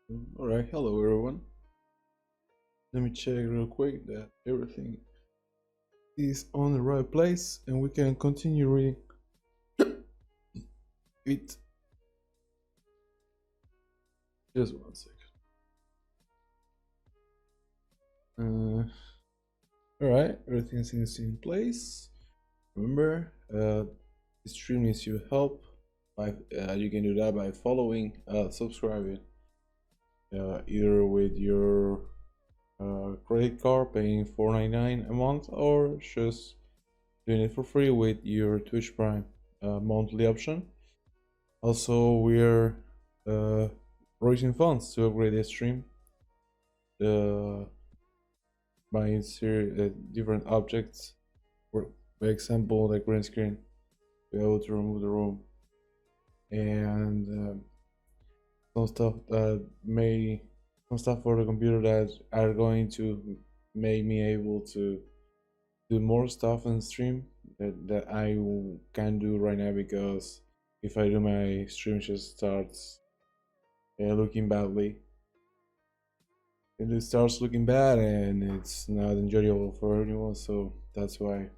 Alright, hello everyone. Let me check real quick that everything is on the right place and we can continue reading it. Just one second. Alright, everything seems in place. Remember, the stream needs your help. You can do that by following, subscribing, either with your credit card paying $4.99 a month, or just doing it for free with your Twitch Prime monthly option. Also, we're raising funds to upgrade the stream, buying different objects. For example, the green screen, be able to remove the room, and some stuff for the computer that are going to make me able to do more stuff on stream that I can't do right now, because if I do, my stream just starts looking badly. It starts looking bad and it's not enjoyable for anyone, so that's why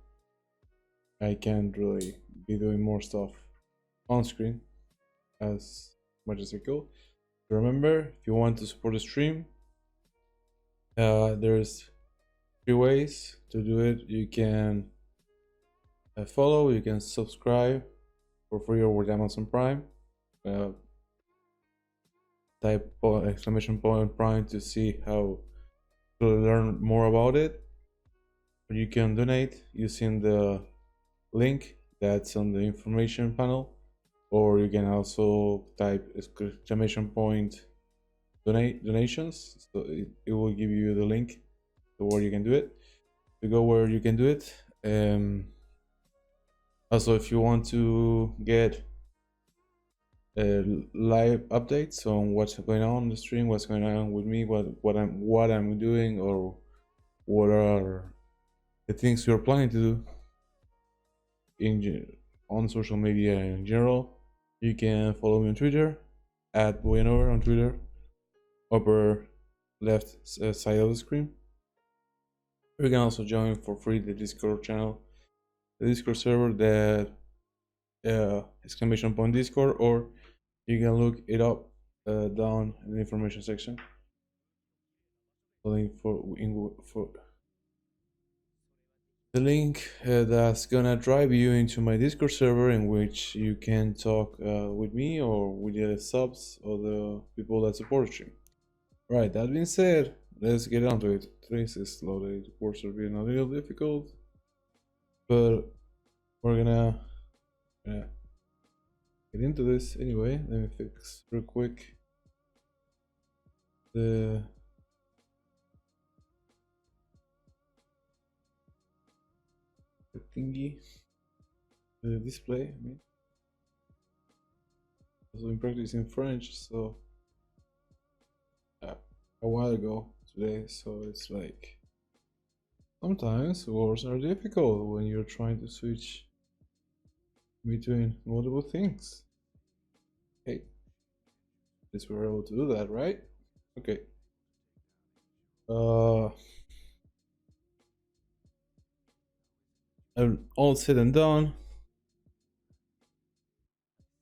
I can't really be doing more stuff on screen as much as I could. Remember, if you want to support the stream, there's 3 ways to do it. You can follow, you can subscribe for free or with Amazon Prime. Type exclamation point Prime to see how to learn more about it. Or you can donate using the link that's on the information panel, or you can also type exclamation point donations, so it will give you the link to where you can do it, to go where you can do it. Also, if you want to get live updates on what's going on the stream, what's going on with me, what I'm doing, or what are the things you're planning to do on social media in general, you can follow me on Twitter at Boianover on Twitter, upper left side of the screen. You can also join for free the Discord channel, the Discord server, that exclamation point Discord, or you can look it up down in the information section. The link that's gonna drive you into my Discord server, in which you can talk with me or with the subs or the people that support the stream. Right, that being said, let's get on to it. This is loaded. The course will be a little difficult, but we're gonna get into this anyway. Let me fix real quick the thingy, the display. I mean, I've been practicing French, so a while ago today, so it's like sometimes words are difficult when you're trying to switch between multiple things. Okay, at least we're able to do that, right? Okay. All said and done,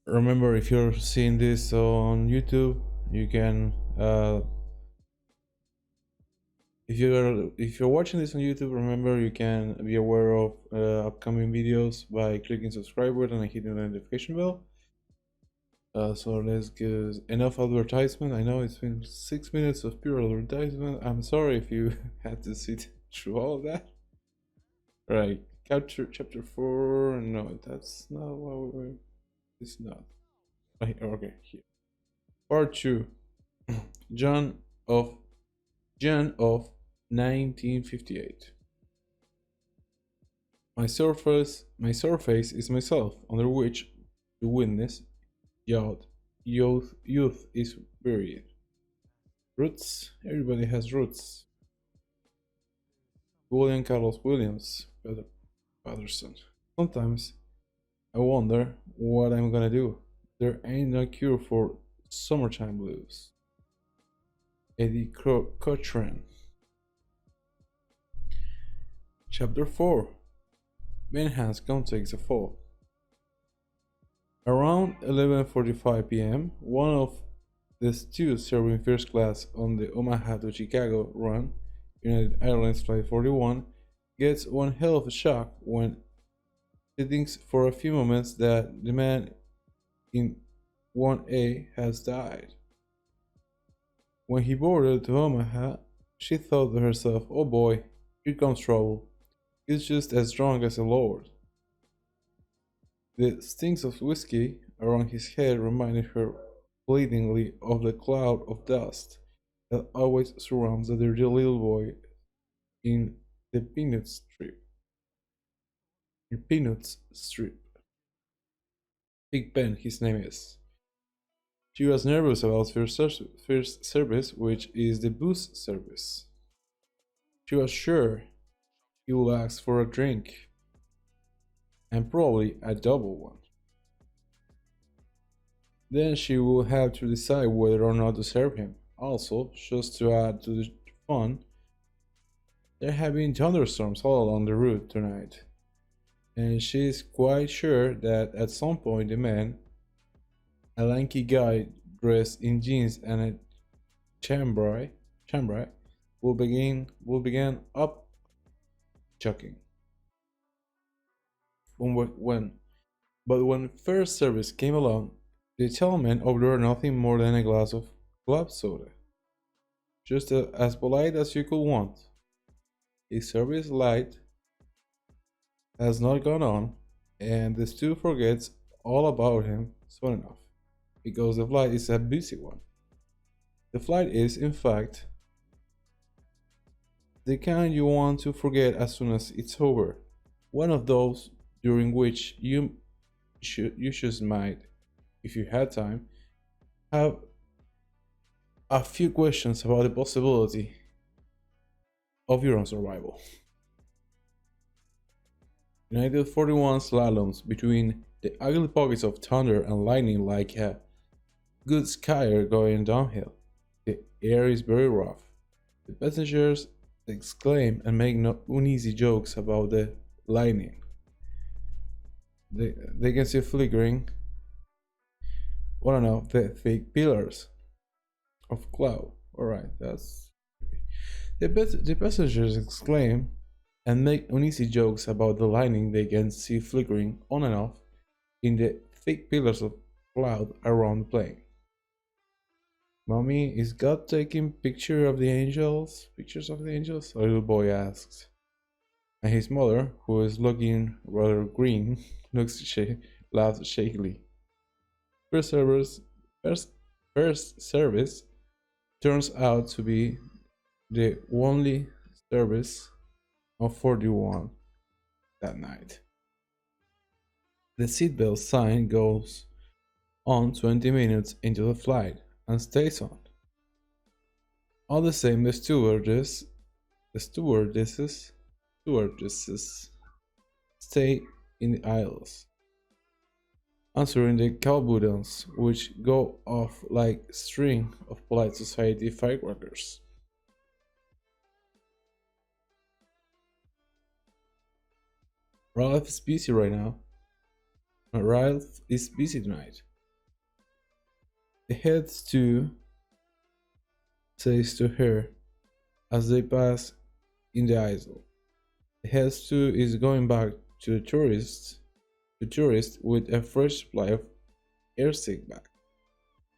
remember, if you're seeing this on YouTube, you can if you're watching this on YouTube, remember, you can be aware of upcoming videos by clicking subscribe button and hitting the notification bell. So let's get enough advertisement. I know it's been 6 minutes of pure advertisement. I'm sorry if you had to sit through all of that. Right, chapter 4. No, that's not what we're. It's not. Okay, here. Part 2. June of 1958. My surface is myself, under which to witness youth is buried. Roots, everybody has roots. William Carlos Williams, Patterson. Sometimes I wonder what I'm gonna do. There ain't no cure for summertime blues. Eddie Cochran. Chapter 4. Ben Hanscom takes a fall. Around 11:45 p.m., one of the stewards serving first class on the Omaha to Chicago run, United Airlines Flight 41, gets one hell of a shock when he thinks for a few moments that the man in 1A has died. When he boarded to Omaha, she thought to herself, "Oh boy, here comes trouble. He's just as drunk as a lord." The stinks of whiskey around his head reminded her fleetingly of the cloud of dust that always surrounds the dirty little boy in the Peanuts strip. Big Ben, his name is. She was nervous about first service, which is the booze service. She was sure he would ask for a drink, and probably a double one. Then she would have to decide whether or not to serve him. Also, just to add to the fun, there have been thunderstorms all along the route tonight, and she is quite sure that at some point the man, a lanky guy dressed in jeans and a chambray, will begin up chucking. When first service came along, the gentleman ordered nothing more than a glass of club soda, just as polite as you could want. His service light has not gone on, and the stew forgets all about him soon enough, because the flight is a busy one. The flight is, in fact, the kind you want to forget as soon as it's over. One of those during which you just might, if you had time, have a few questions about the possibility of your own survival. United 41 slaloms between the ugly pockets of thunder and lightning like a good skier going downhill. The air is very rough. The passengers exclaim and make no uneasy jokes about the lightning. They can see flickering, I don't know, the thick pillars of cloud. Alright, that's the passengers exclaim and make uneasy jokes about the lightning they can see flickering on and off in the thick pillars of cloud around the plane. "Mommy, is God taking pictures of the angels? A little boy asks. And his mother, who is looking rather green, laughs shakily. First service turns out to be the only service of 41 that night. The seatbelt sign goes on 20 minutes into the flight and stays on. All the same, the stewardesses stay in the aisles, answering the call buttons, which go off like a string of polite society firecrackers. Ralph is busy right now. Ralph is busy tonight. The head stew says to her as they pass in the aisle. The head stew is going back to the tourist with a fresh supply of airstick back.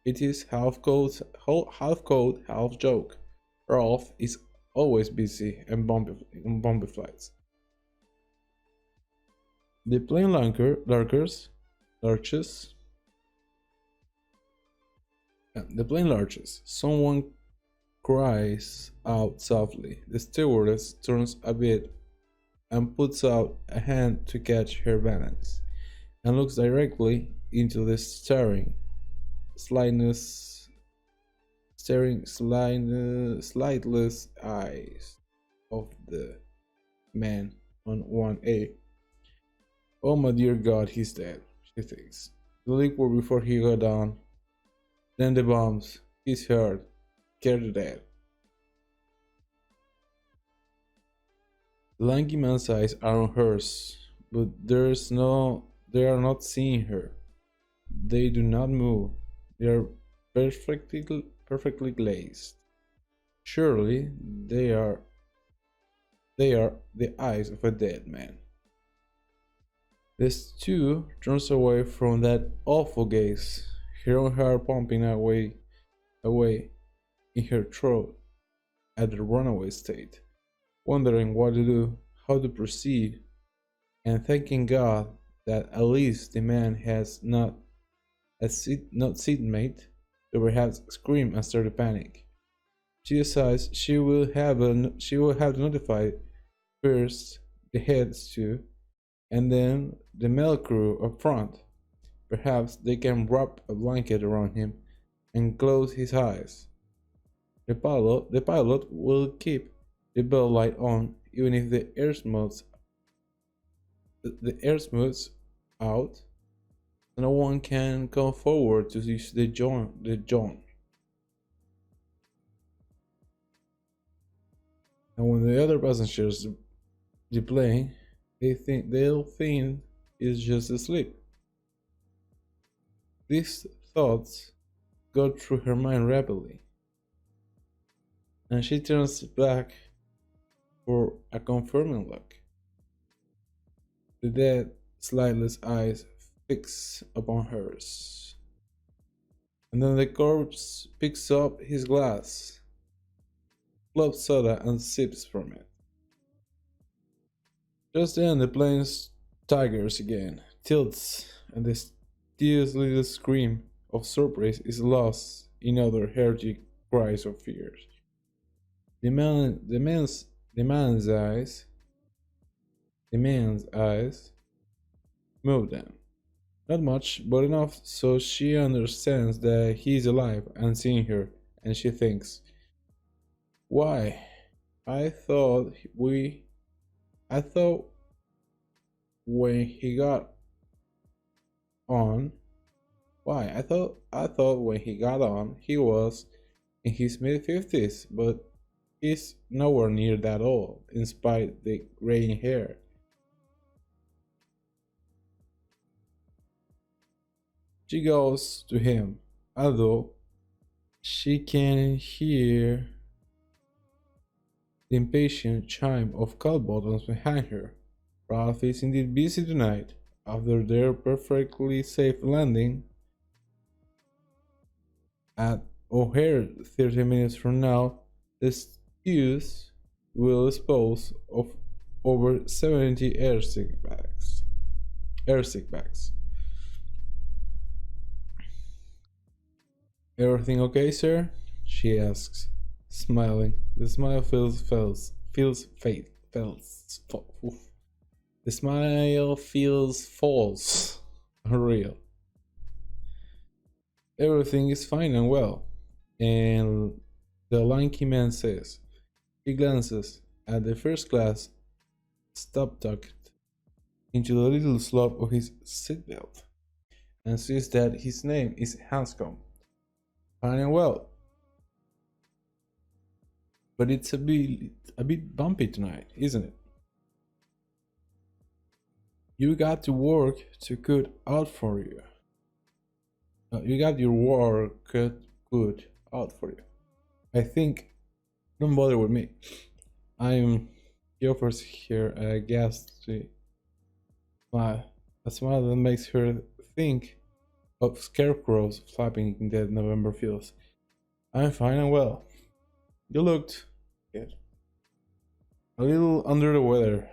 It is half code, half joke. Ralph is always busy and bumpy flights. The plane lurches. Someone cries out softly. The stewardess turns a bit and puts out a hand to catch her balance, and looks directly into the slightless eyes of the man on 1A. "Oh my dear God, he's dead," she thinks. "The liquor before he got down. Then the bombs. He's hurt. Scared to death." The lanky man's eyes are on hers, but they are not seeing her. They do not move. They are perfectly glazed. Surely they are the eyes of a dead man. The stew turns away from that awful gaze, her own heart pumping away in her throat at the runaway state, wondering what to do, how to proceed, and thanking God that at least the man has not not seatmate to perhaps scream and start a panic. She decides she will have to notify first the head stew and then the mail crew up front. Perhaps they can wrap a blanket around him and close his eyes. The pilot will keep the bell light on even if the air smooths out. No one can come forward to use the John. And when the other passengers deplane, they'll think it's just asleep. These thoughts go through her mind rapidly, and she turns back for a confirming look. The dead, sightless eyes fix upon hers. And then the corpse picks up his glass, club soda, and sips from it. Just then the plane staggers again, tilts, and the tears little scream of surprise is lost in other hearty cries of fear. The man's eyes move then. Not much, but enough so she understands that he is alive and seeing her, and she thinks, why? I thought we. I thought when he got on. Why? I thought when he got on, he was in his mid-50s, but he's nowhere near that old, in spite the graying hair. She goes to him, although she can hear the impatient chime of call buttons behind her. Ralph is indeed busy tonight. After their perfectly safe landing at O'Hare 30 minutes from now, the stews will dispose of over 70 airsick bags. Everything okay, sir? She asks, smiling. The smile The smile feels false, unreal. Everything is fine and well, and the lanky man says. He glances at the first class stop tucked into the little slot of his seatbelt and sees that his name is Hanscom. Fine and well. But it's a bit bumpy tonight, isn't it? You got to work to cut out for you. You got your work cut good out for you. I think. Don't bother with me. He offers her a ghastly smile, a smile that makes her think of scarecrows flapping in the November fields. I'm fine and well. You looked good. A little under the weather.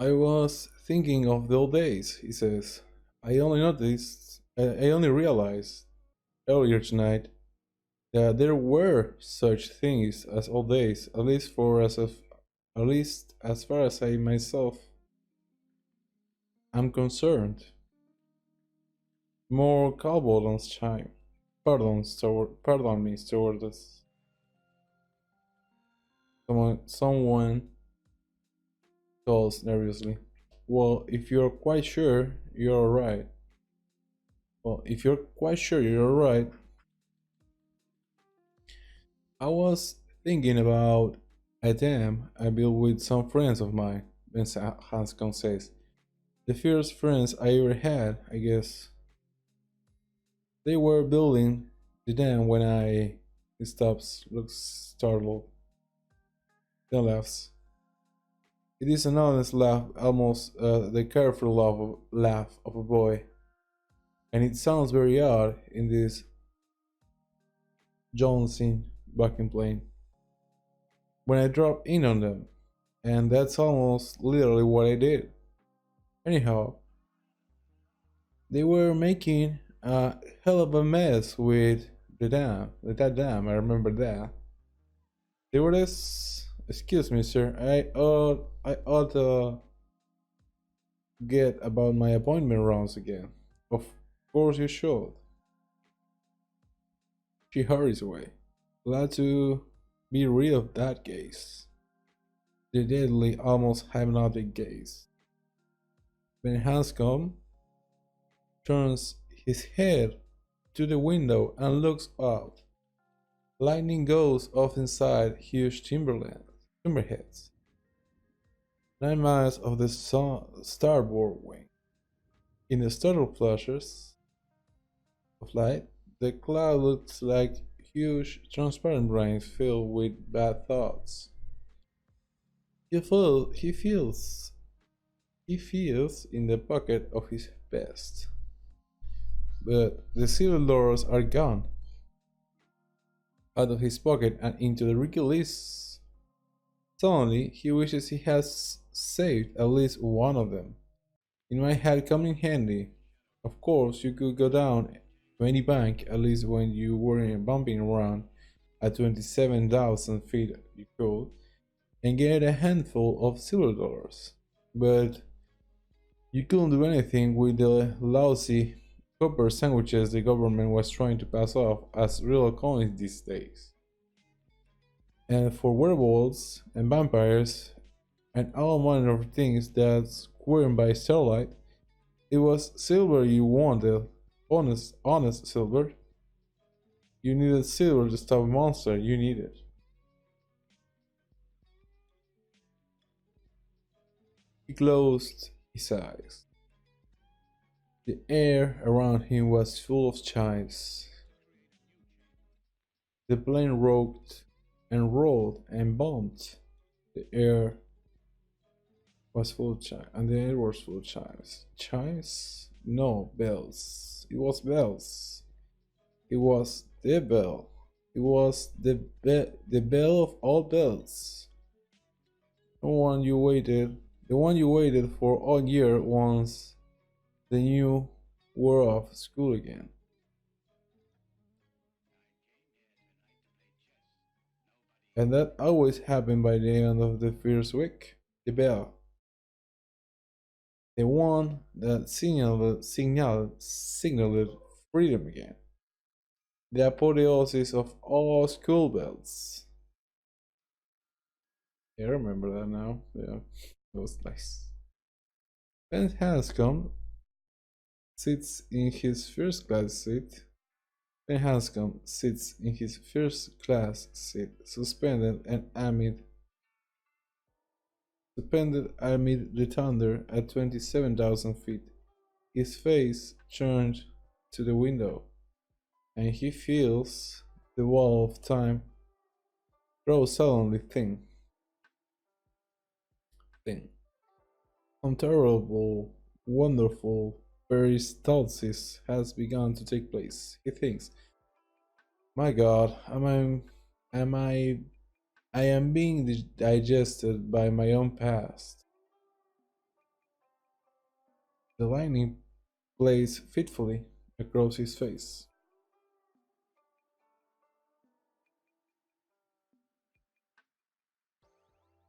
I was thinking of the old days, he says. I only realized earlier tonight that there were such things as old days, at least as far as I myself am concerned. More cowboys chime. Pardon me, stewardess. Someone calls nervously. Well, if you're quite sure, you're alright. Well, if you're quite sure you're alright. I was thinking about a dam I built with some friends of mine, Hanscom says. The first friends I ever had, I guess. They were building the dam when I he stops, looks startled, then laughs. It is an honest laugh, almost the careful laugh of a boy, and it sounds very odd in this Jonesing bucking plane. When I drop in on them, and that's almost literally what I did. Anyhow, they were making a hell of a mess with that dam. I remember that. They were this. Excuse me, sir. I ought to get about my appointment rounds again. Of course you should. She hurries away, glad to be rid of that gaze. The deadly, almost hypnotic gaze. When Hanscom turns his head to the window and looks out, lightning goes off inside huge timberheads, 9 miles of the starboard wing. In the startled flashes of light, the cloud looks like huge transparent brains filled with bad thoughts. He feels in the pocket of his vest, but the silver dollars are gone out of his pocket and into the Ricky List. Suddenly, he wishes he has saved at least one of them. It might have come in handy. Of course, you could go down to any bank, at least when you weren't bumping around at 27,000 feet, you could, and get a handful of silver dollars. But you couldn't do anything with the lousy copper sandwiches the government was trying to pass off as real coins these days. And for werewolves and vampires and all manner of things that's queered by starlight, it was silver you wanted. Honest silver. You needed silver to stop a monster you needed. He closed his eyes. The air around him was full of chimes. The plane rocked and rolled and bumped. The air was full of chimes, and the air was full of chimes. Chimes? No, bells. It was bells. It was the bell. It was the bell of all bells. The one you waited for all year once the new were off school again. And that always happened by the end of the first week. The bell. The one that signaled freedom again. The apotheosis of all school bells. Yeah, I remember that now. Yeah, that was nice. Ben Hanscom sits in his first class seat. Ben Hanscom sits in his first class seat, suspended amid the thunder at 27,000 feet. His face turned to the window, and he feels the wall of time grow suddenly thin. Some terrible, wonderful peristalsis has begun to take place. He thinks, "My God, I am being digested by my own past." The lightning plays fitfully across his face.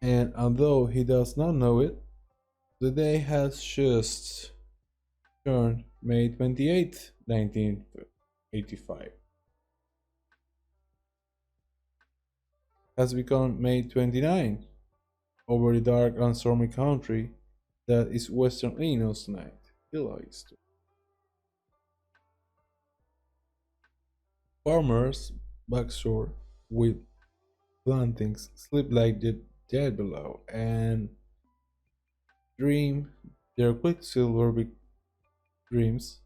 And although he does not know it, the day has just turned May 28th, 1985. Has become May 29th over the dark and stormy country that is western Illinois tonight. Illinois. Farmers backshore with plantings sleep like the dead below and dream their quicksilver dreams,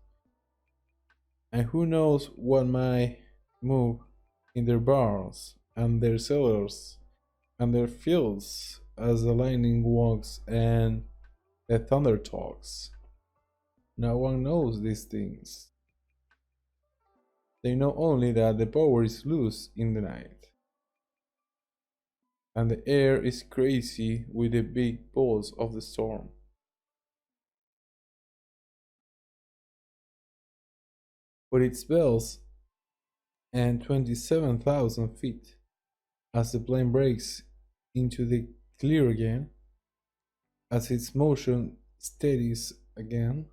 and who knows what might move in their barns and their cellars and their fields as the lightning walks and the thunder talks. No one knows these things. They know only that the power is loose in the night, and the air is crazy with the big pulse of the storm. But its bells and 27,000 feet as the plane breaks into the clear again, as its motion steadies again.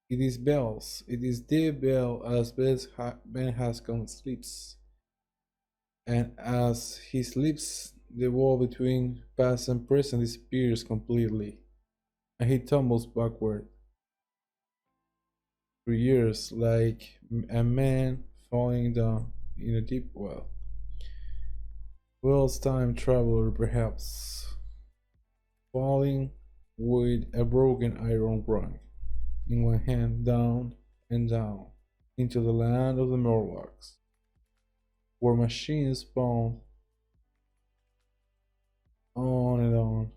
It is bells, it is the bell as Ben Hanscom sleeps, and as he sleeps, the wall between past and present disappears completely, and he tumbles backward through years like a man falling down in a deep well. Wells time traveler perhaps, falling with a broken iron rung in one hand down and down into the land of the Morlocks, where machines spawn on and on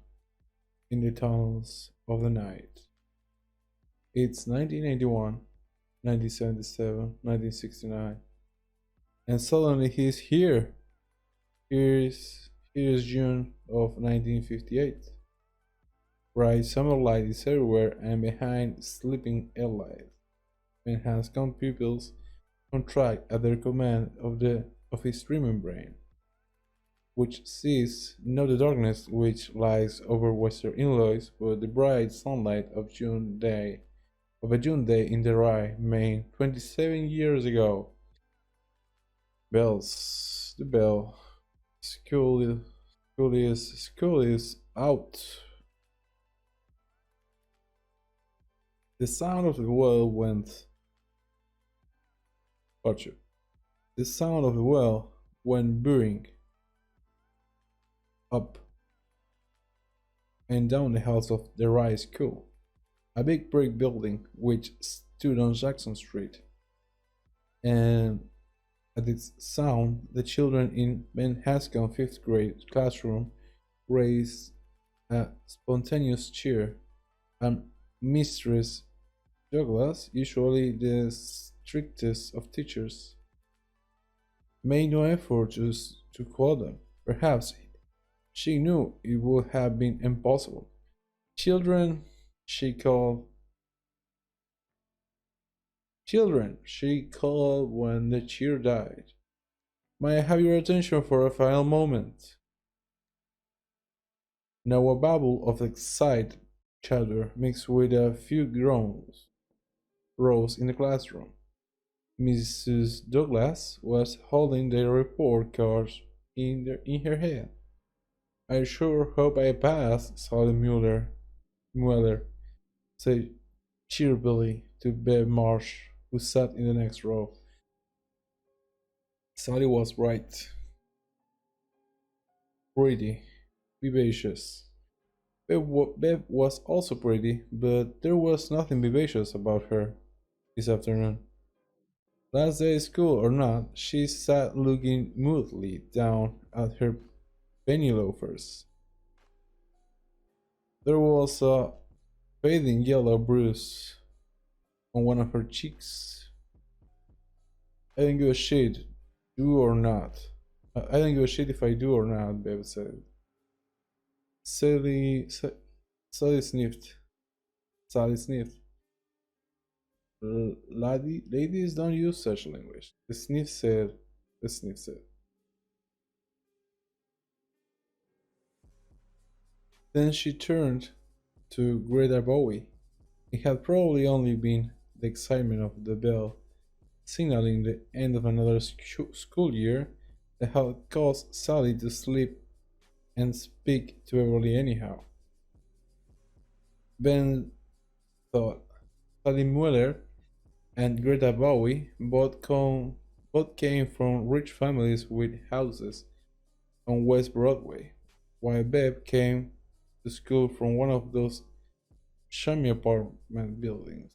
in the tunnels of the night. It's 1981, 1977, 1969, and suddenly he's here. Here's June of 1958. Bright summer light is everywhere, and behind sleeping headlights, Hanscom pupils contract at the command of his dreaming brain, which sees not the darkness which lies over Western Illinois, but the bright sunlight of a June day in the Rye, Maine, 27 years ago. Bells, the bell. School is out. The sound of the well went. Archer. The sound of the well went burring up and down the house of the Rye School, a big brick building which stood on Jackson Street. And at its sound, the children in Ben Hanscom's fifth grade classroom raised a spontaneous cheer, and Mistress Douglas, usually the strictest of teachers, made no effort to call them. Perhaps she knew it would have been impossible. Children, she called. Children, she called when the cheer died. May I have your attention for a final moment? Now a babble of excited chatter mixed with a few groans rose in the classroom. Mrs. Douglas was holding the report cards in her hand. I sure hope I pass, Sally Mueller said cheerfully to Bev Marsh, who sat in the next row. Sally was right. Pretty, vivacious. Bev was also pretty, but there was nothing vivacious about her this afternoon. Last day of school or not, she sat looking moodily down at her penny loafers. There was a fading yellow bruise on one of her cheeks. I don't give a shit, do or not. I don't give a shit if I do or not, Bev said. Sally sniffed. Sally sniffed. Ladies don't use such language. The sniff said. Then she turned to Greta Bowie. It had probably only been the excitement of the bell signaling the end of another school year that had caused Sally to sleep and speak to Beverly anyhow. Ben thought Sally Mueller and Greta Bowie both came from rich families with houses on West Broadway, while Bev came to school from one of those shiny apartment buildings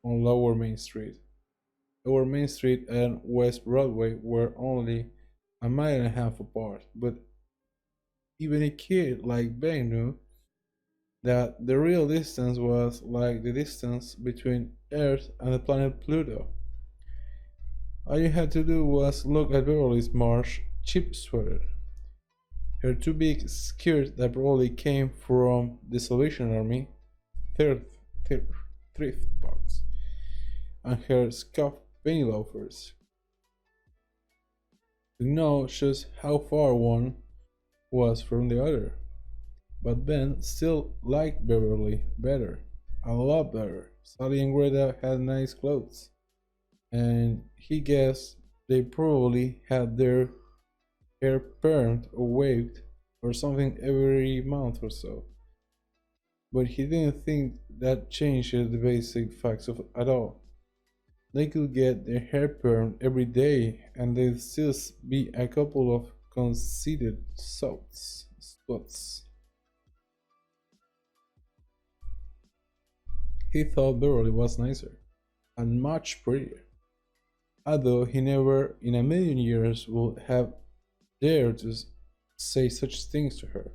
on Lower Main Street. Lower Main Street and West Broadway were only a mile and a half apart, but even a kid like Ben knew that the real distance was like the distance between Earth and the planet Pluto. All you had to do was look at Beverly's Marsh cheap sweater, her too big skirt that probably came from the Salvation Army thrift, thrift box, and her scuffed penny loafers to know just how far one was from the other. But Ben still liked Beverly better, a lot better. Sally and Greta had nice clothes, and he guessed they probably had their hair permed or waved or something every month or so. But he didn't think that changed the basic facts of at all. They could get their hair permed every day and they'd still be a couple of conceited sots. He thought Beverly was nicer and much prettier, although he never in a million years would have dared to say such things to her.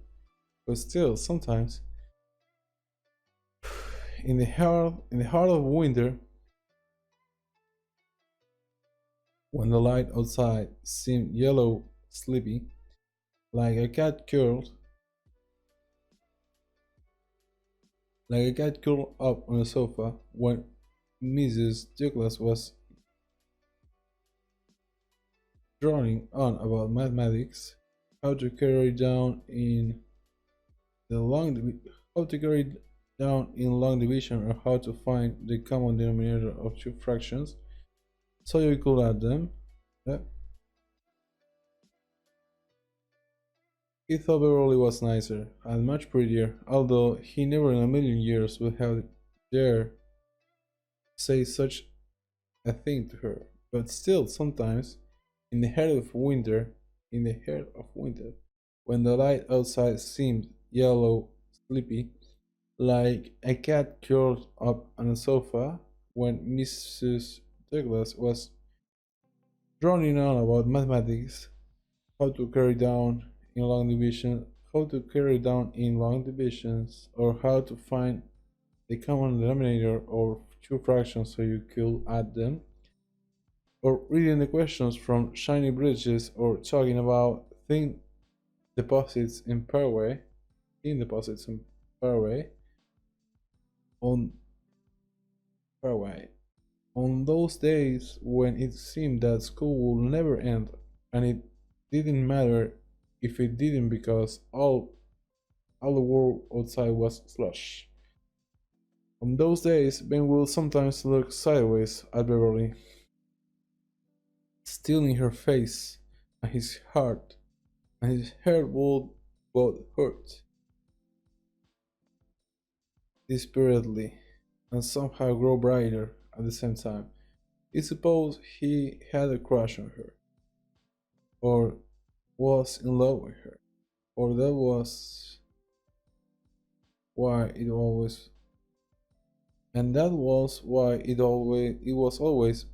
But still, sometimes, in the heart of winter, when the light outside seemed yellow, sleepy, like a cat curled, up on the sofa, when Mrs. Douglas was droning on about mathematics, how to carry down in the long how to carry down in long division, or how to find the common denominator of two fractions so you could add them. Yeah. He thought Beverly was nicer and much prettier, although he never in a million years would have dared say such a thing to her. But still, sometimes, in the heart of winter, when the light outside seemed yellow, sleepy, like a cat curled up on a sofa, when Mrs. Douglas was droning on about mathematics, how to carry down in long division, how to carry down in long divisions, or how to find the common denominator of two fractions so you could add them, or reading the questions from Shiny Bridges, or talking about thin deposits in Paraguay, on Paraguay. On those days when it seemed that school would never end, and it didn't matter if it didn't because all the world outside was slush. On those days, Ben would sometimes look sideways at Beverly, stealing her face, and his heart would both hurt desperately and somehow grow brighter at the same time. I suppose he had a crush on her, or was in love with her, or that was why it always and that was why it was always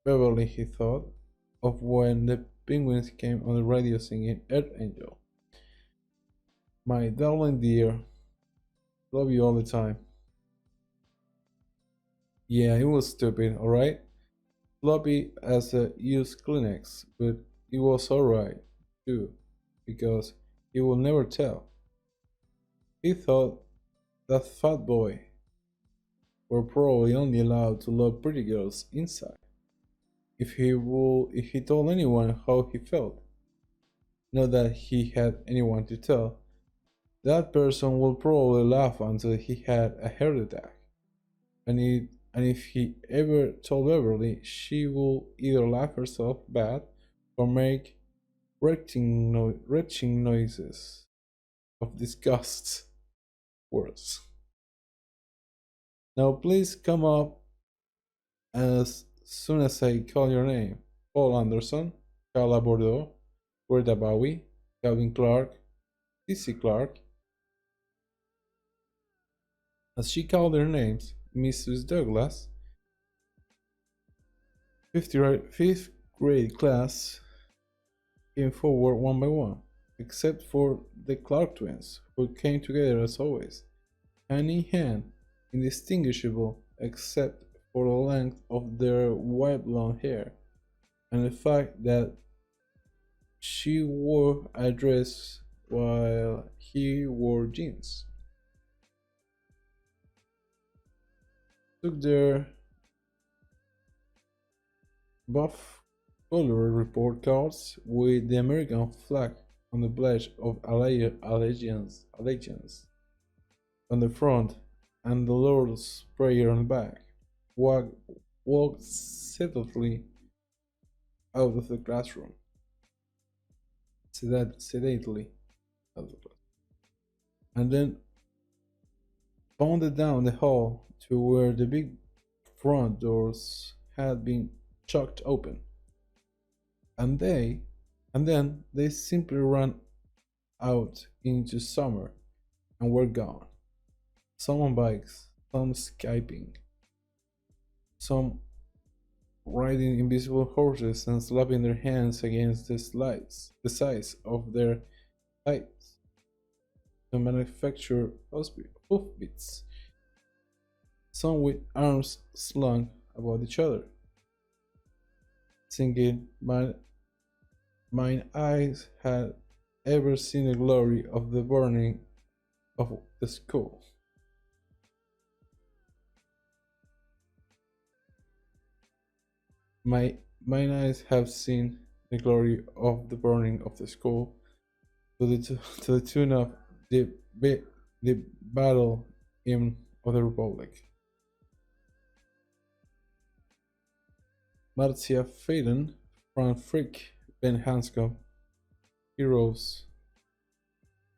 Beverly, he thought, of when the penguins came on the radio singing Earth Angel. My darling dear, love you all the time. Yeah, it was stupid, alright? Floppy as a used Kleenex, but it was alright, too, because he would never tell. He thought that fat boy were probably only allowed to love pretty girls inside. If he told anyone how he felt, not that he had anyone to tell, that person would probably laugh until he had a heart attack. And if he ever told Beverly, she would either laugh herself bad or make retching noises of disgust worse. Now please come up as soon as I call your name. Paul Anderson, Carla Bordeaux, Greta Bowie, Calvin Clark, Cissy Clark, as she called their names, Mrs. Douglas, fifth grade class came forward one by one, except for the Clark twins, who came together as always, hand in hand, indistinguishable except for the length of their white blonde hair and the fact that she wore a dress while he wore jeans. Took their buff colored report cards with the American flag on the pledge of allegiance on the front and the Lord's Prayer on the back, walked sedately out of the classroom. Sedately out of the classroom. And then bounded down the hall to where the big front doors had been chucked open. And then they simply ran out into summer and were gone. Some on bikes, some Skyping, some riding invisible horses and slapping their hands against the sides of their thighs to manufacture hoofbeats, some with arms slung about each other, singing, mine eyes had ever seen the glory of the burning of the school. Mine eyes have seen the glory of the burning of the school to the tune of the battle hymn of the Republic. Marcia Faden, Frank Frick, Ben Hanscom. He rose,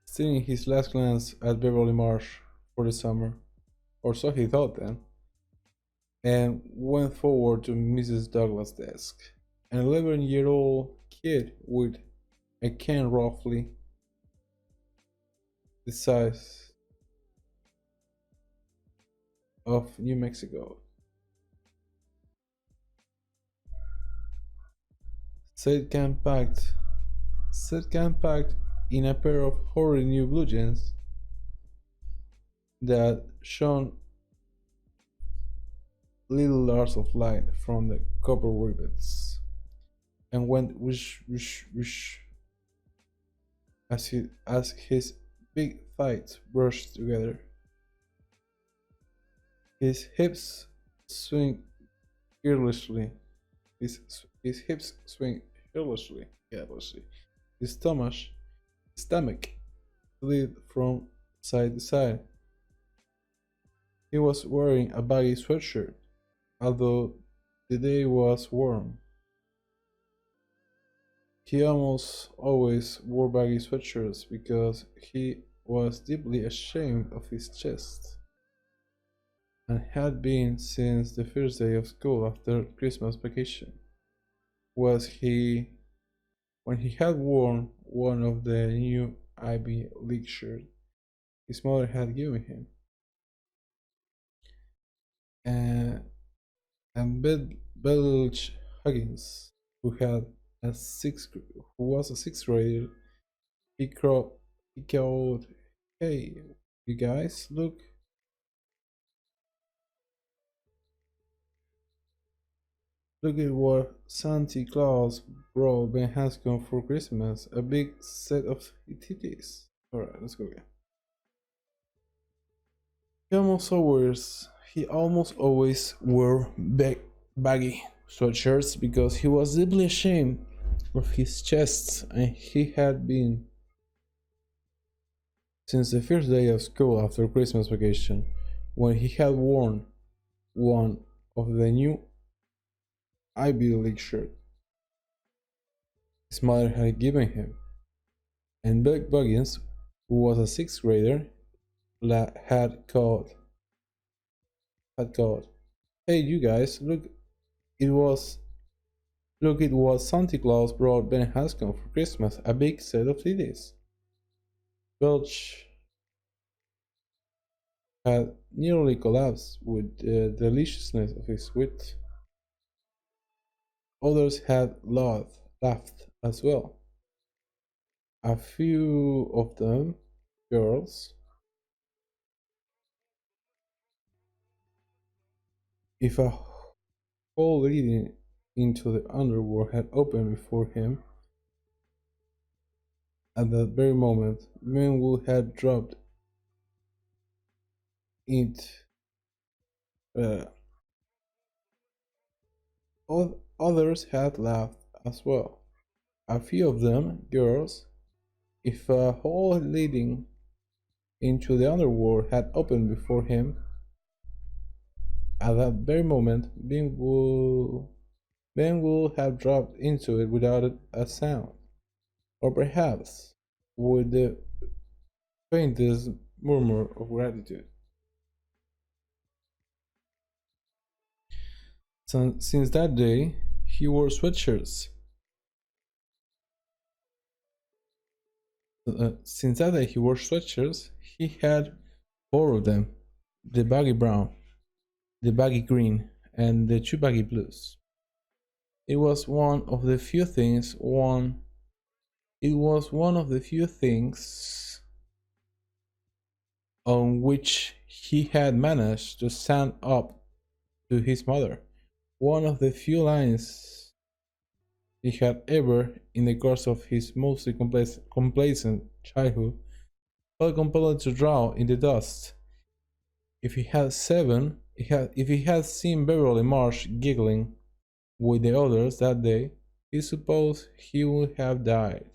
stealing his last glance at Beverly Marsh for the summer, or so he thought then, and went forward to Mrs. Douglas' desk. An 11-year-old kid with a can roughly the size of New Mexico. Said can packed in a pair of horrid new blue jeans that shone little bars of light from the copper rivets, and went whoosh as his big thighs brushed together. His hips swing carelessly. His hips swing carelessly. His stomach slid from side to side. He was wearing a baggy sweatshirt, although the day was warm. He almost always wore baggy sweatshirts because he was deeply ashamed of his chest, and had been since the first day of school after Christmas vacation. When he had worn one of the new Ivy League shirts his mother had given him, and Belch Huggins, who was a sixth grader, he called, "Hey, you guys, look at what Santa Claus brought Ben Hanscom for Christmas, a big set of titties." Alright, let's go again. He almost always wore baggy sweatshirts because he was deeply ashamed of his chest, and he had been since the first day of school after Christmas vacation, when he had worn one of the new Ivy League shirt his mother had given him. And Buck Buggins, who was a sixth grader, had called, "Hey, you guys, look Look, it was Santa Claus brought Ben Hanscom for Christmas, a big set of CDs. Welch had nearly collapsed with the deliciousness of his wit. Others had laughed as well. A few of them, girls, if a hole leading into the underworld had opened before him, at that very moment, men would have dropped it. Uh, Others had laughed as well. A few of them, girls, if a hole leading into the underworld had opened before him, at that very moment, Ben would have dropped into it without a sound, or perhaps with the faintest murmur of gratitude. Since that day, he wore sweatshirts. Since that day, he wore sweatshirts. He had four of them: the baggy brown, the baggy green, and the two baggy blues. It was one of the few things on which he had managed to stand up to his mother. One of the few lines he had ever, in the course of his mostly complacent childhood, felt compelled to draw in the dust. If he had seen Beverly Marsh giggling with the others that day, he supposed he would have died.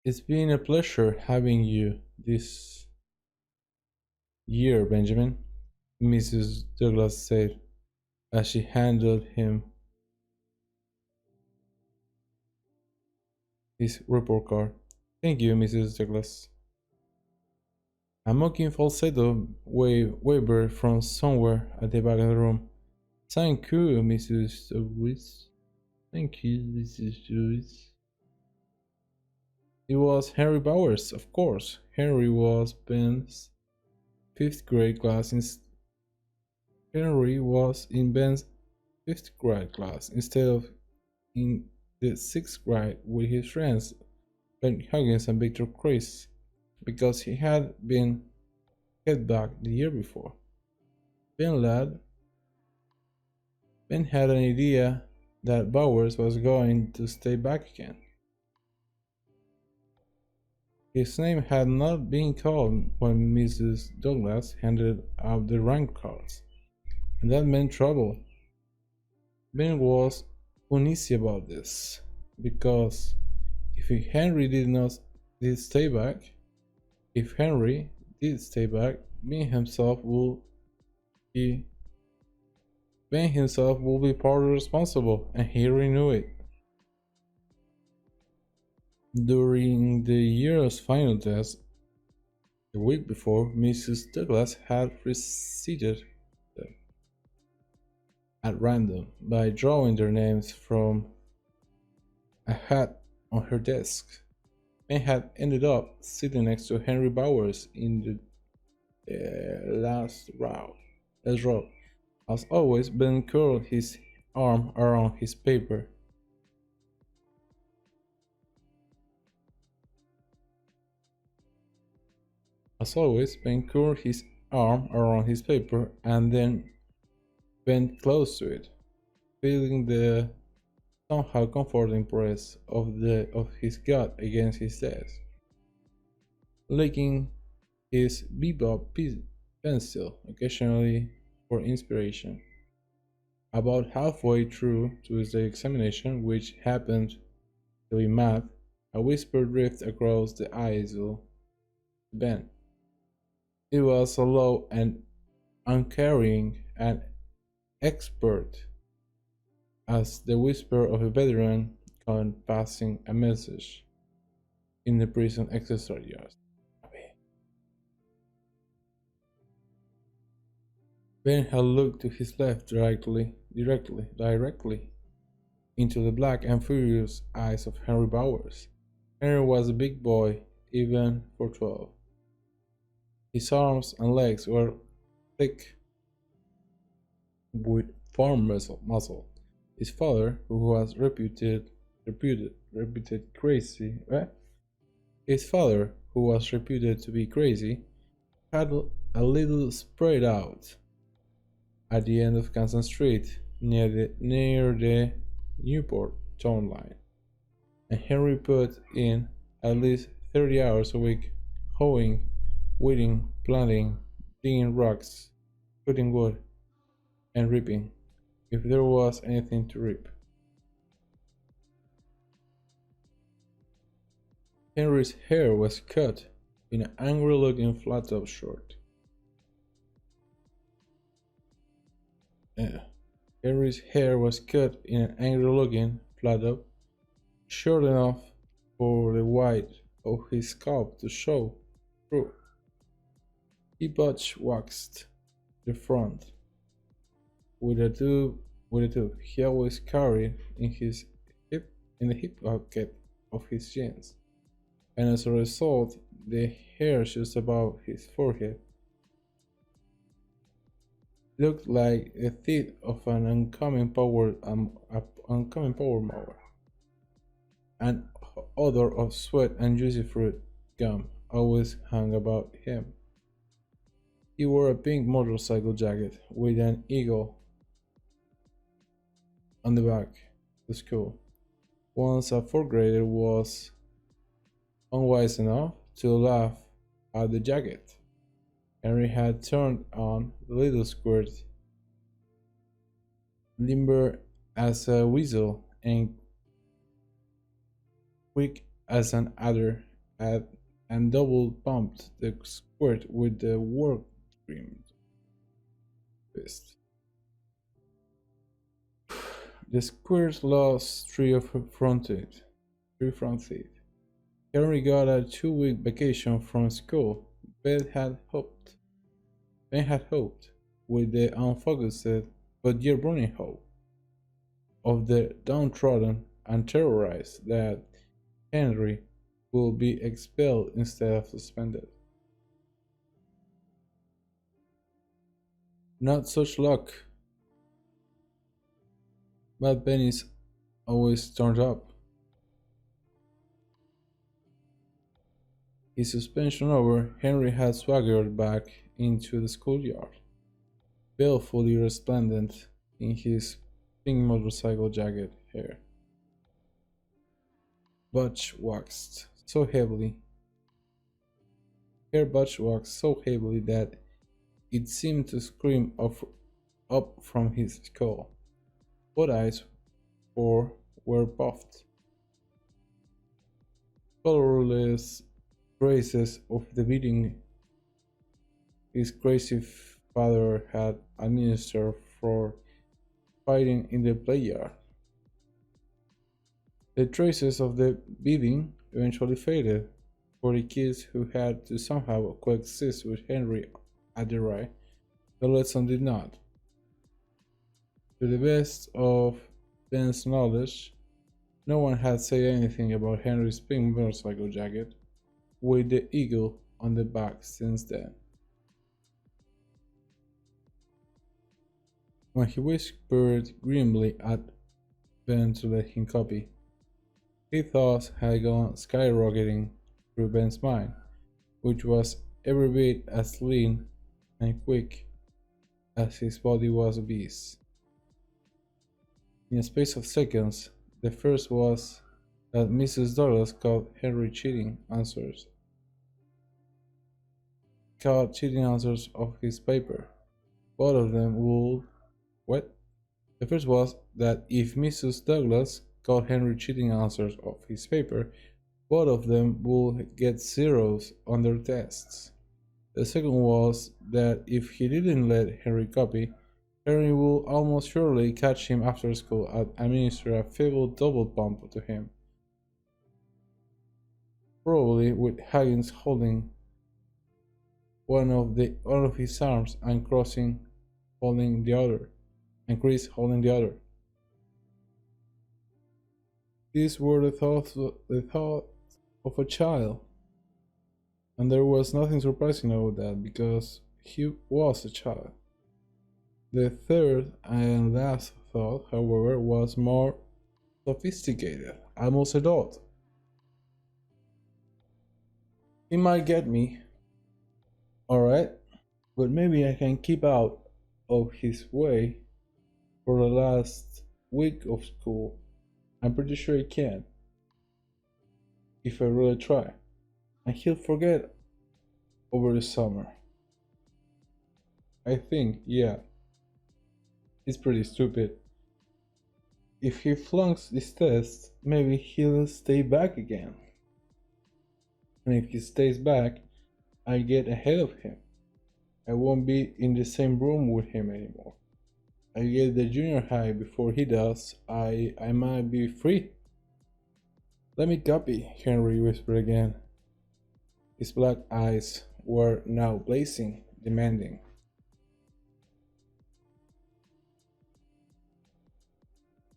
It's been a pleasure having you this year, Benjamin, Mrs. Douglas said as she handed him his report card. Thank you, Mrs. Douglas. A mocking falsetto wavered from somewhere at the back of the room. Thank you, Mrs. Douglas. Thank you, Mrs. Douglas. It was Henry Bowers, of course. Henry was Ben's fifth grade class. Henry was in Ben's fifth grade class instead of in the sixth grade with his friends Ben Huggins and Victor Chris, because he had been kept back the year before. Ben had an idea that Bowers was going to stay back again. His name had not been called when Mrs. Douglas handed out the rank cards, and that meant trouble. Ben was uneasy about this, because if Henry did stay back, Ben himself would be partly responsible, and he knew it. During the year's final test, the week before, Mrs. Douglas had preceded them at random by drawing their names from a hat on her desk. Ben had ended up sitting next to Henry Bowers in the last row. As always, Ben curled his arm around his paper. And then bent close to it, feeling the somehow comforting press of his gut against his desk, licking his bebop pencil occasionally for inspiration. About halfway through Tuesday examination, which happened to be math, a whisper drifted across the aisle to Ben. It was low and uncaring and expert as the whisper of a veteran caught passing a message in the prison exercise yard. Ben had looked to his left directly directly into the black and furious eyes of Henry Bowers. Henry was a big boy, even for 12. His arms and legs were thick with farm muscle. His father, who was reputed crazy, his father, who was reputed to be crazy, had a little spread out at the end of Kansas Street near the Newport town line, and Henry put in at least 30 hours a week hoeing, weeding, planting, digging rocks, cutting wood, and reaping, if there was anything to reap. Henry's hair was cut in an angry-looking flat-top short. Henry's hair was cut in an angry-looking flat-top, short enough for the white of his scalp to show through. He butch-waxed the front with a tube he always carried in the hip pocket of his jeans, and as a result, the hair just above his forehead looked like the teeth of an oncoming power mower. An odor of sweat and juicy fruit gum always hung about him. He wore a pink motorcycle jacket with an eagle on the back to school. Once a fourth grader was unwise enough to laugh at the jacket. Henry had turned on the little skirt, limber as a weasel and quick as an adder, and double pumped the skirt with the work trimmed fist. The skirt lost three front teeth. Henry got a 2-week vacation from school. Ben had hoped, with the unfocused but yet burning hope of the downtrodden and terrorized, that Henry would be expelled instead of suspended. Not such luck. Bad pennies always turned up. His suspension over, Henry had swaggered back into the schoolyard, balefully resplendent in his pink motorcycle jacket hair, butch-waxed so heavily that it seemed to scream up from his skull. Both eyes were puffed. Colorless traces of the beating his crazy father had administered for fighting in the play-yard. The traces of the beating eventually faded, for the kids who had to somehow coexist with Henry at the ride. The lesson did not. To the best of Ben's knowledge, no one had said anything about Henry's pink motorcycle jacket with the eagle on the back since then. When he whispered grimly at Ben to let him copy, his thoughts had gone skyrocketing through Ben's mind, which was every bit as lean and quick as his body was obese. In a space of seconds, the first was that Mrs. Douglas caught cheating answers of his paper. Both of them would... What? The first was that if Mrs. Douglas caught Henry cheating answers of his paper, both of them would get zeros on their tests. The second was that if he didn't let Henry copy, Henry would almost surely catch him after school and administer a feeble double pump to him, probably with Higgins holding one of his arms and holding the other. and Chris holding the other. These were the thoughts of a child, and there was nothing surprising about that because he was a child. The third and last thought, however, was more sophisticated, almost adult. He might get me, alright, but maybe I can keep out of his way for the last week of school. I'm pretty sure he can, if I really try. And he'll forget over the summer. I think, yeah, he's pretty stupid. If he flunks this test, maybe he'll stay back again. And if he stays back, I get ahead of him. I won't be in the same room with him anymore. I get the junior high before he does. I might be free. Let me copy, Henry whispered again. His black eyes were now blazing, demanding.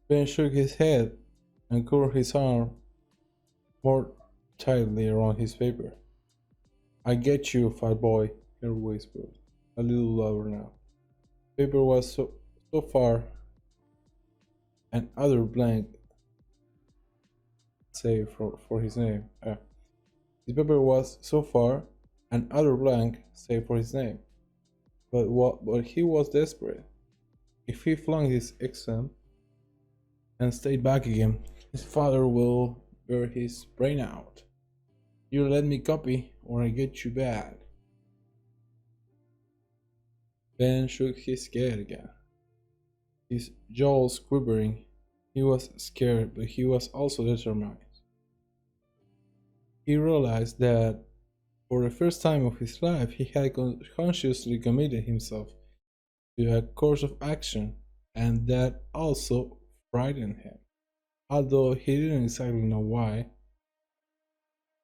Ben shook his head and curled his arm more tightly around his paper. I get you, fat boy, Henry whispered, a little louder now. Paper was so far and other blank save for his name. His paper was so far and other blank save for his name. But he was desperate. If he flunked his exam and stayed back again, his father will bear his brain out. You let me copy or I get you bad. Ben shook his head again, his jaws quivering. He was scared, but he was also determined. He realized that for the first time of his life he had consciously committed himself to a course of action, and that also frightened him. Although he didn't exactly know why,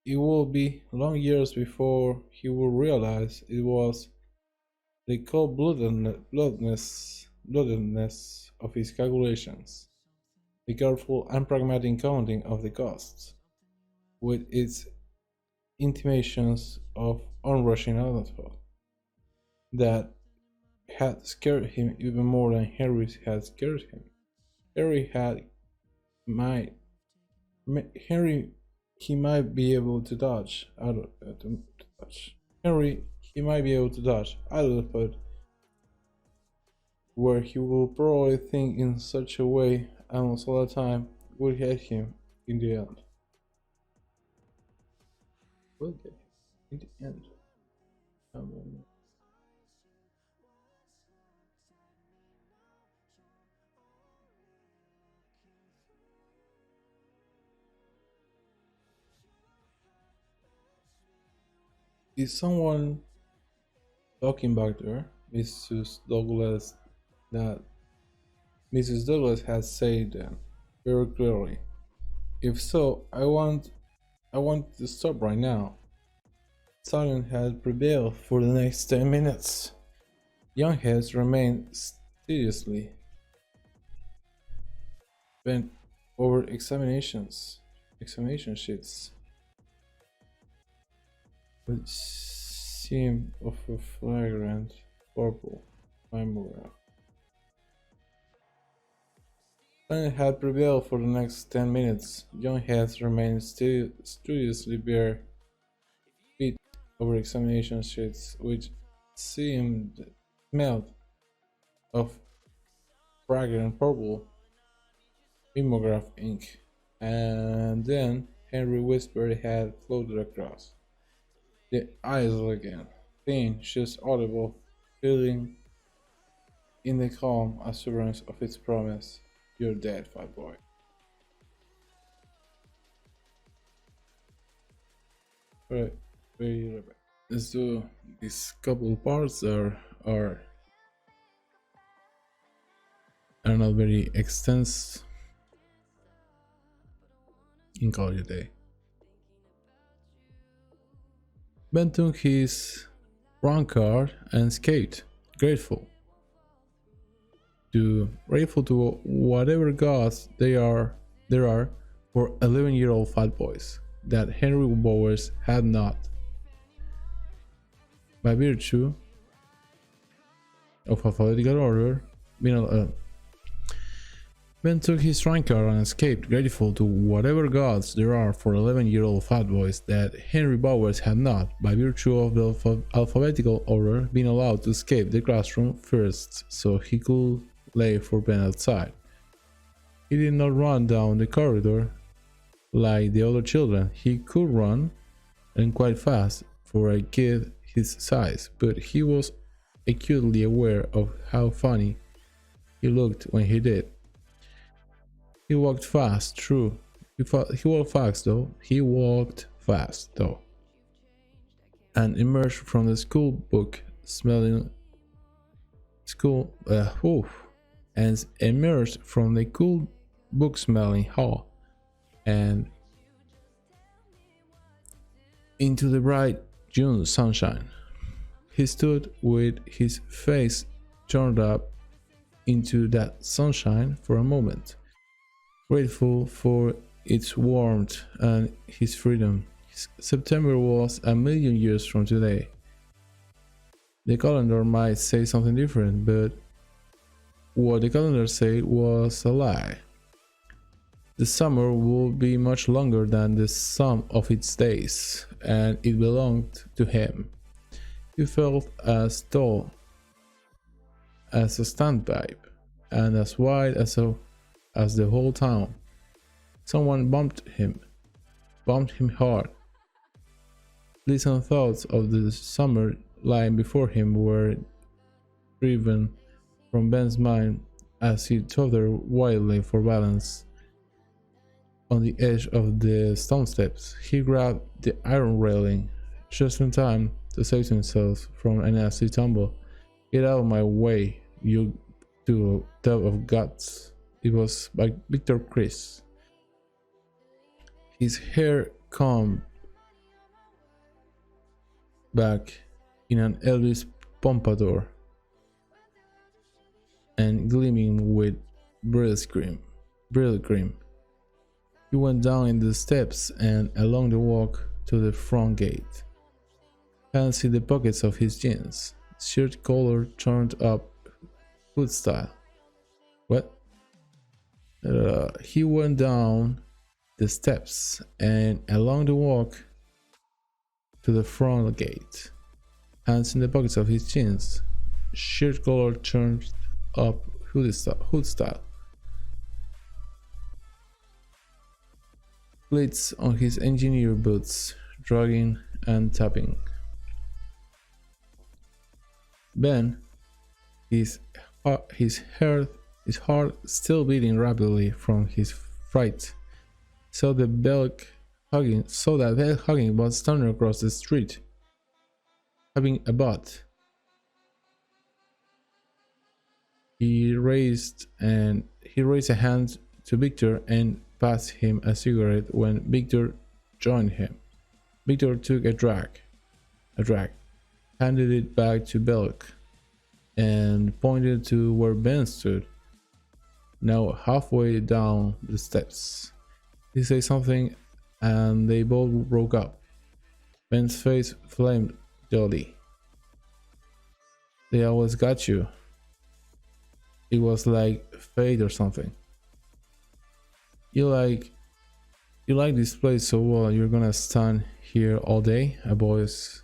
it would be long years before he would realize it was the cold-bloodedness of his calculations, the careful and pragmatic counting of the costs, with its intimations of onrushing output, that had scared him even more than Henry had scared him. He might be able to dodge out of it, where he will probably think in such a way almost all the time would hate him in the end. Would they? In the end. Is someone talking back there? Mrs. Douglas that Mrs. Douglas has said them very clearly. If so, I want to stop right now. Silence had prevailed for the next 10 minutes. Young heads remained studiously bent over examination sheets, with seam of a flagrant purple mimograph. Silence had prevailed for the next 10 minutes. Young heads remained studiously bare feet over examination sheets, which smelled of fragrant purple mimograph ink. And then Henry whispered had floated across. The eyes again, thin, just audible, feeling in the calm assurance of its promise. You're dead, fat boy. Right, very right. Let's do these couple parts are not very extensive in call it a day. Ben took his brown card and skate, grateful. grateful to whatever gods there are for 11-year-old fat boys that Henry Bowers had not, by virtue of alphabetical order, Ben took his shrine card and escaped, grateful to whatever gods there are for 11-year-old fat boys that Henry Bowers had not, by virtue of the alphabetical order, been allowed to escape the classroom first, so he could lay for Ben outside. He did not run down the corridor like the other children. He could run, and quite fast for a kid his size, but he was acutely aware of how funny he looked when he did. He walked fast, true. He walked fast though, and emerged from the school book smelling and emerged from the cool book smelling hall and into the bright June sunshine. He stood with his face turned up into that sunshine for a moment, grateful for its warmth and his freedom. September was a million years from today. The calendar might say something different, but what the calendar said was a lie. The summer would be much longer than the sum of its days, and it belonged to him. He felt as tall as a standpipe and as wide as the whole town. Someone bumped him hard. Pleasant thoughts of the summer lying before him were driven from Ben's mind as he tottered wildly for balance on the edge of the stone steps. He grabbed the iron railing just in time to save himself from a nasty tumble. "Get out of my way, you two tub of guts." It was by Victor Chris. His hair combed back in an Elvis pompadour and gleaming with brilliant cream. He went down in the steps and along the walk to the front gate. Hands in the pockets of his jeans, shirt collar turned up hood style. What? He went down the steps and along the walk to the front gate. Hands in the pockets of his jeans, shirt collar turned up hood style. Pleats on his engineer boots, dragging and tapping. Ben, his heart still beating rapidly from his fright, saw that bell hugging was standing across the street, having a butt. He raised a hand to Victor and passed him a cigarette when Victor joined him. Victor took a drag, handed it back to Belk, and pointed to where Ben stood, now halfway down the steps. He said something and they both broke up. Ben's face flamed dully. "They always got you. It was like fate or something. You like this place so well, you're gonna stand here all day?" a voice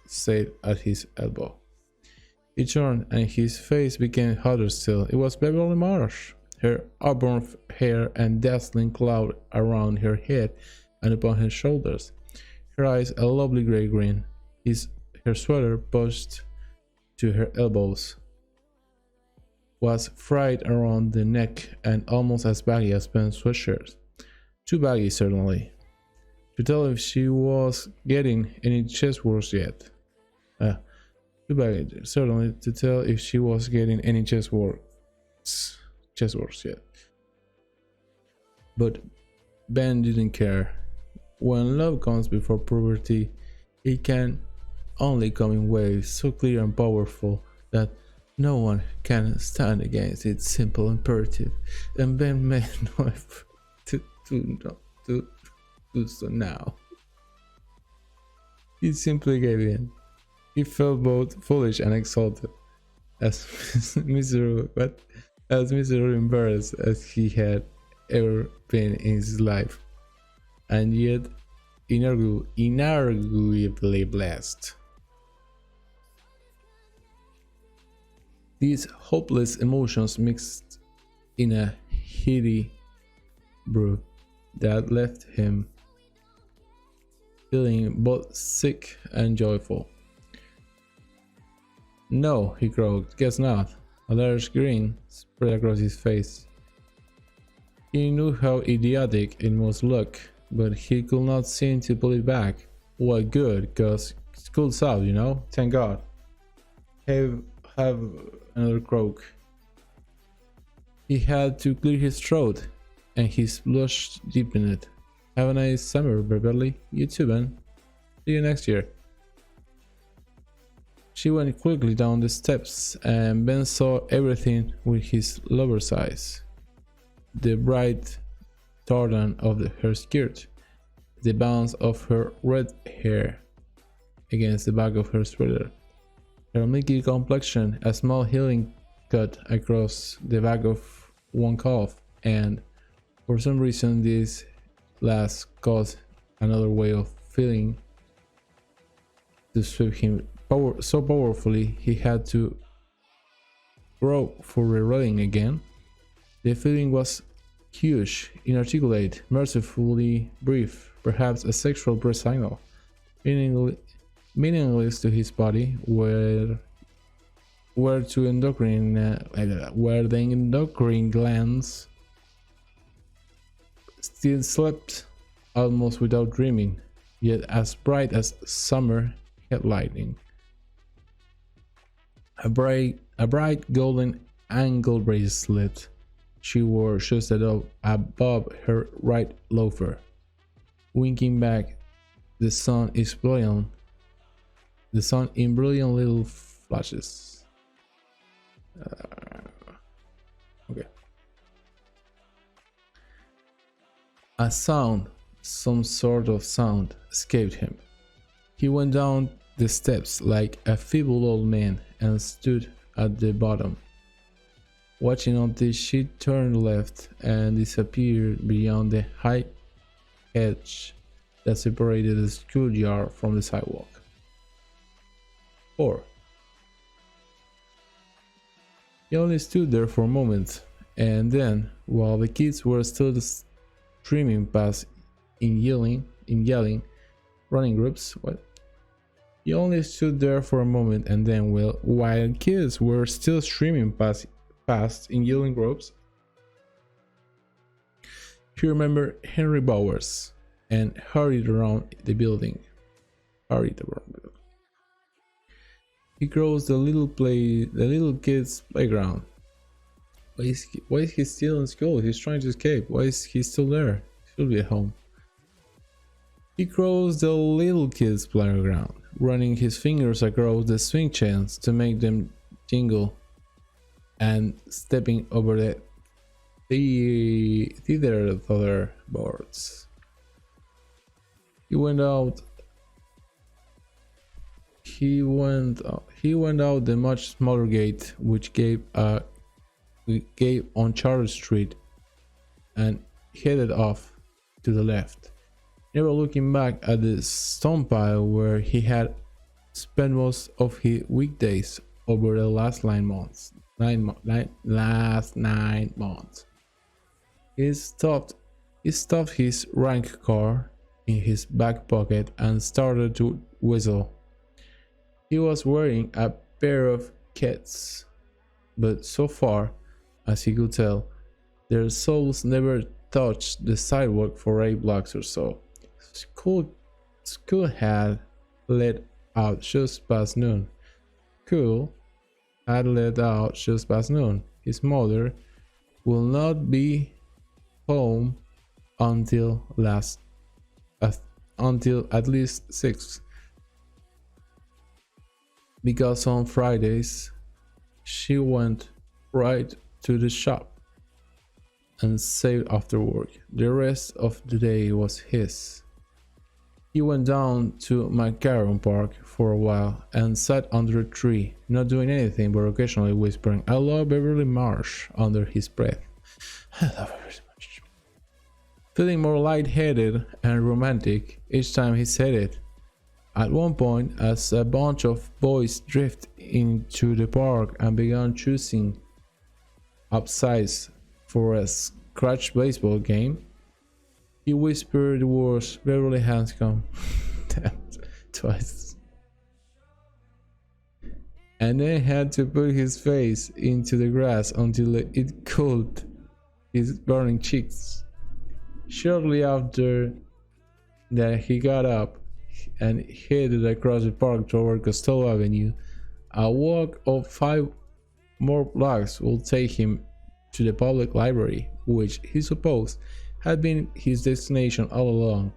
said at his elbow. He turned and his face became hotter still. It was Beverly Marsh, her auburn hair and dazzling cloud around her head and upon her shoulders, her eyes a lovely grey green. Her sweater, pushed to her elbows, was frayed around the neck and almost as baggy as Ben's sweatshirt. Too baggy, certainly, to tell if she was getting any chest works yet. Too baggy, certainly, to tell if she was getting any chest works yet. But Ben didn't care. When love comes before puberty, it can only come in waves so clear and powerful that No one can stand against its simple imperative, and Ben made no effort to do so now. He simply gave in. He felt both foolish and exalted, as miserable embarrassed as he had ever been in his life, and yet inarguably blessed. These hopeless emotions mixed in a heady brew that left him feeling both sick and joyful. "No," he croaked, "guess not." A large grin spread across his face. He knew how idiotic it must look, but he could not seem to pull it back. "Well, good, 'cause school's out, you know? Thank God." Have another croak. He had to clear his throat, and his blush deepened. "Have a nice summer, Beverly. You too, Ben. See you next year." She went quickly down the steps, and Ben saw everything with his lover's eyes. The bright tartan of her skirt, the bounce of her red hair against the back of her sweater, her milky complexion, a small healing cut across the back of one calf, and for some reason this last caused another way of feeling to sweep him so powerfully he had to grope for rereading again. The feeling was huge, inarticulate, mercifully brief, perhaps a sexual breath signal, meaningless to his body, where the endocrine glands still slept almost without dreaming, yet as bright as summer headlighting. A bright golden ankle bracelet she wore just above her right loafer. Winking back, the sun in brilliant little flashes. Okay. A sound, some sort of sound, escaped him. He went down the steps like a feeble old man and stood at the bottom, watching until she turned left and disappeared beyond the high hedge that separated the schoolyard from the sidewalk. 4. He only stood there for a moment, and then, while the kids were still streaming past in yelling running groups, He only stood there for a moment, and then, while kids were still streaming past in yelling groups, he remembered Henry Bowers and hurried around the building. He crossed the little kids' playground. Why is he still in school? He's trying to escape. Why is he still there? He should be at home. He crossed the little kids' playground, running his fingers across the swing chains to make them jingle, and stepping over the tether boards. He went out the much smaller gate which gave on Charles Street, and headed off to the left, never looking back at the stone pile where he had spent most of his weekdays over the last 9 months. He stuffed his rank car in his back pocket and started to whistle. He was wearing a pair of Keds, but so far as he could tell, their soles never touched the sidewalk for 8 blocks or so. School had let out just past noon. His mother will not be home until at least 6, because on Fridays She went right to the shop and saved after work. The rest of the day was his. He went down to Macaron Park for a while and sat under a tree, not doing anything but occasionally whispering, "I love Beverly Marsh," under his breath. I love Beverly Marsh. Feeling more light-headed and romantic each time he said it. At one point, as a bunch of boys drifted into the park and began choosing upsides for a scratch baseball game, he whispered the words Beverly Hanscom twice, and then had to put his face into the grass until it cooled his burning cheeks. Shortly after that, he got up and headed across the park toward Costello Avenue. A walk of 5 more blocks would take him to the public library, which he supposed had been his destination all along.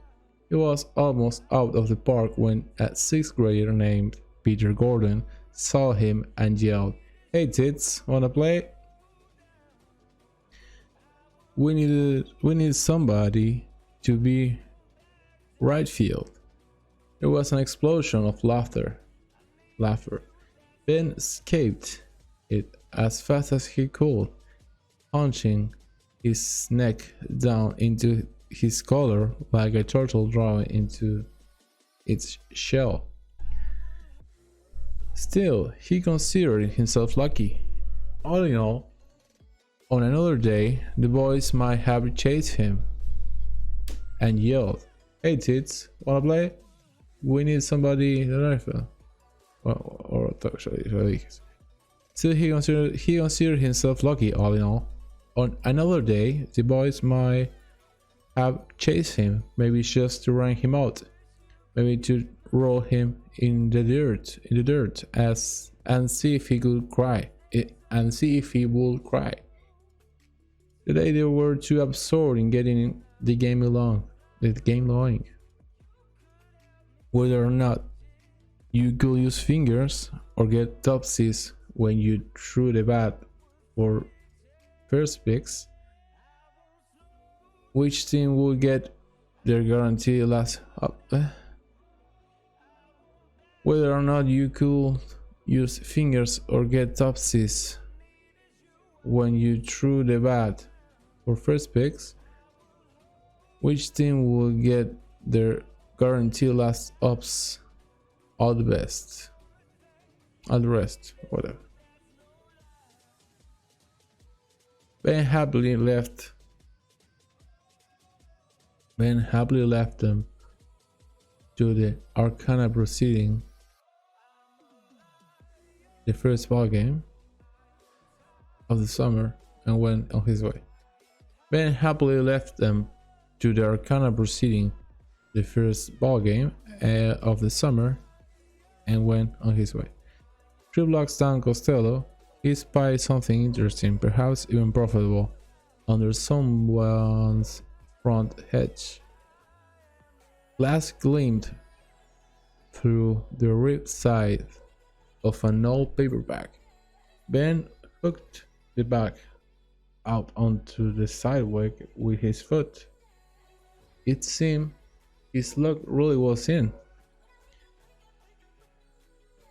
He was almost out of the park when a 6th grader named Peter Gordon saw him and yelled, "Hey Tits, wanna play? We need somebody to be right field." There was an explosion of laughter. Ben escaped it as fast as he could, punching his neck down into his collar like a turtle drawing into its shell. Still, he considered himself lucky. All in all, on another day, the boys might have chased him and yelled, "Hey Tits, wanna play? We need somebody in the rifle." Still, he considered himself lucky. All in all, on another day, the boys might have chased him, maybe just to run him out, maybe to roll him in the dirt, and see if he would cry. Today they were too absorbed in getting the game going. Whether or not you could use fingers or get topsies when you threw the bat for first picks, which team will get their guaranteed last up. Whether or not you could use fingers or get topsies when you threw the bat for first picks, which team will get their guaranteed last ups. All the best. All the rest, whatever. Ben happily left them to the Arcana proceeding, the first ball game of the summer, and went on his way. Ben happily left them to the Arcana proceeding, the first ball game of the summer, and went on his way. 3 blocks down Costello, he spied something interesting, perhaps even profitable, under someone's front hedge. Glass gleamed through the ripped side of an old paperback. Ben hooked the bag out onto the sidewalk with his foot. It seemed his luck really was in.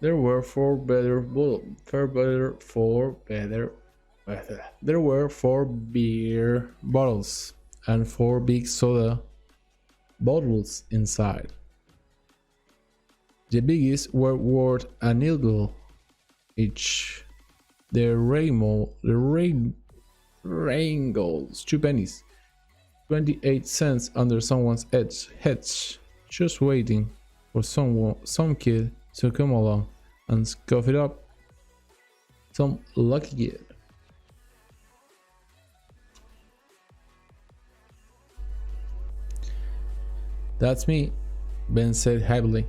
There were four beer bottles and 4 big soda bottles inside. The biggest were worth a nickel each. The Raingles, 2 pennies, 28 cents under someone's hedge, just waiting for some kid to come along and scoff it up. Some lucky kid. "That's me," Ben said happily,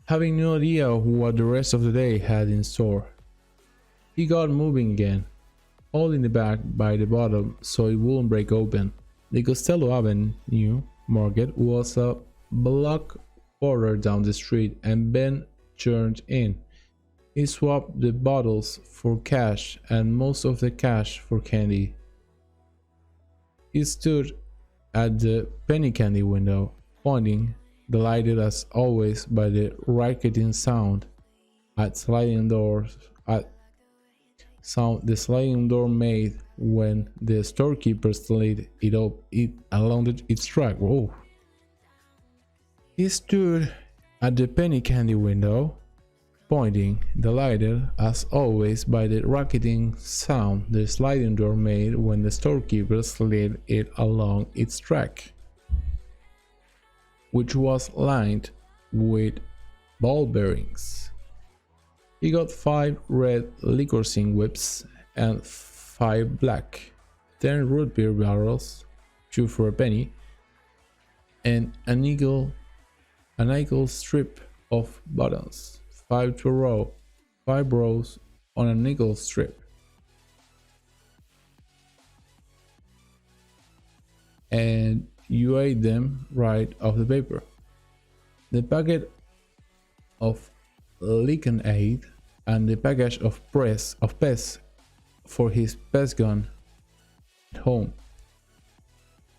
having no idea what the rest of the day had in store. He got moving again, holding the bag by the bottom so it wouldn't break open. The Costello Avenue market was a block further down the street, and Ben turned in. He swapped the bottles for cash and most of the cash for candy. He stood at the penny candy window, pointing, delighted as always by the racketing sound at sliding doors at sound the sliding door made when the storekeeper slid it up it along its track. Whoa. He stood at the penny candy window, pointing, delighted as always by the racketing sound the sliding door made when the storekeeper slid it along its track, which was lined with ball bearings. He got 5 red liquorsing whips and 5 black, 10 root beer barrels, 2 for a penny, and a nickel strip of buttons, 5 to a row, 5 rows on a nickel strip. And you ate them right off the paper. The packet of Leakenade and the package of pets for his pest gun at home.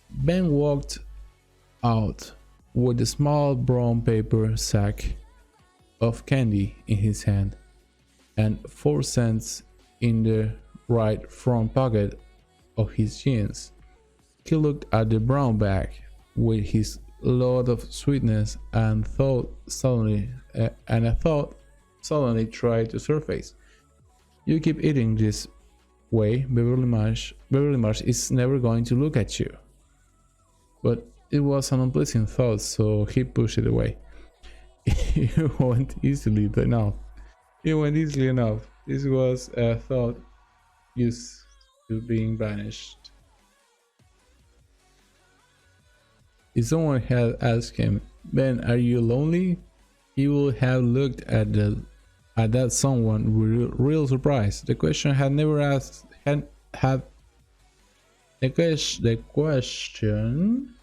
Ben walked out with a small brown paper sack of candy in his hand and 4 cents in the right front pocket of his jeans. He looked at the brown bag with his load of sweetness and a thought suddenly tried to surface. You keep eating this way, Beverly Marsh is never going to look at you. But it was an unpleasant thought, so he pushed it away. It went easily enough. This was a thought used to being banished. If someone had asked him, "Ben, are you lonely?" he would have looked at that someone with real surprise. The question had never asked the question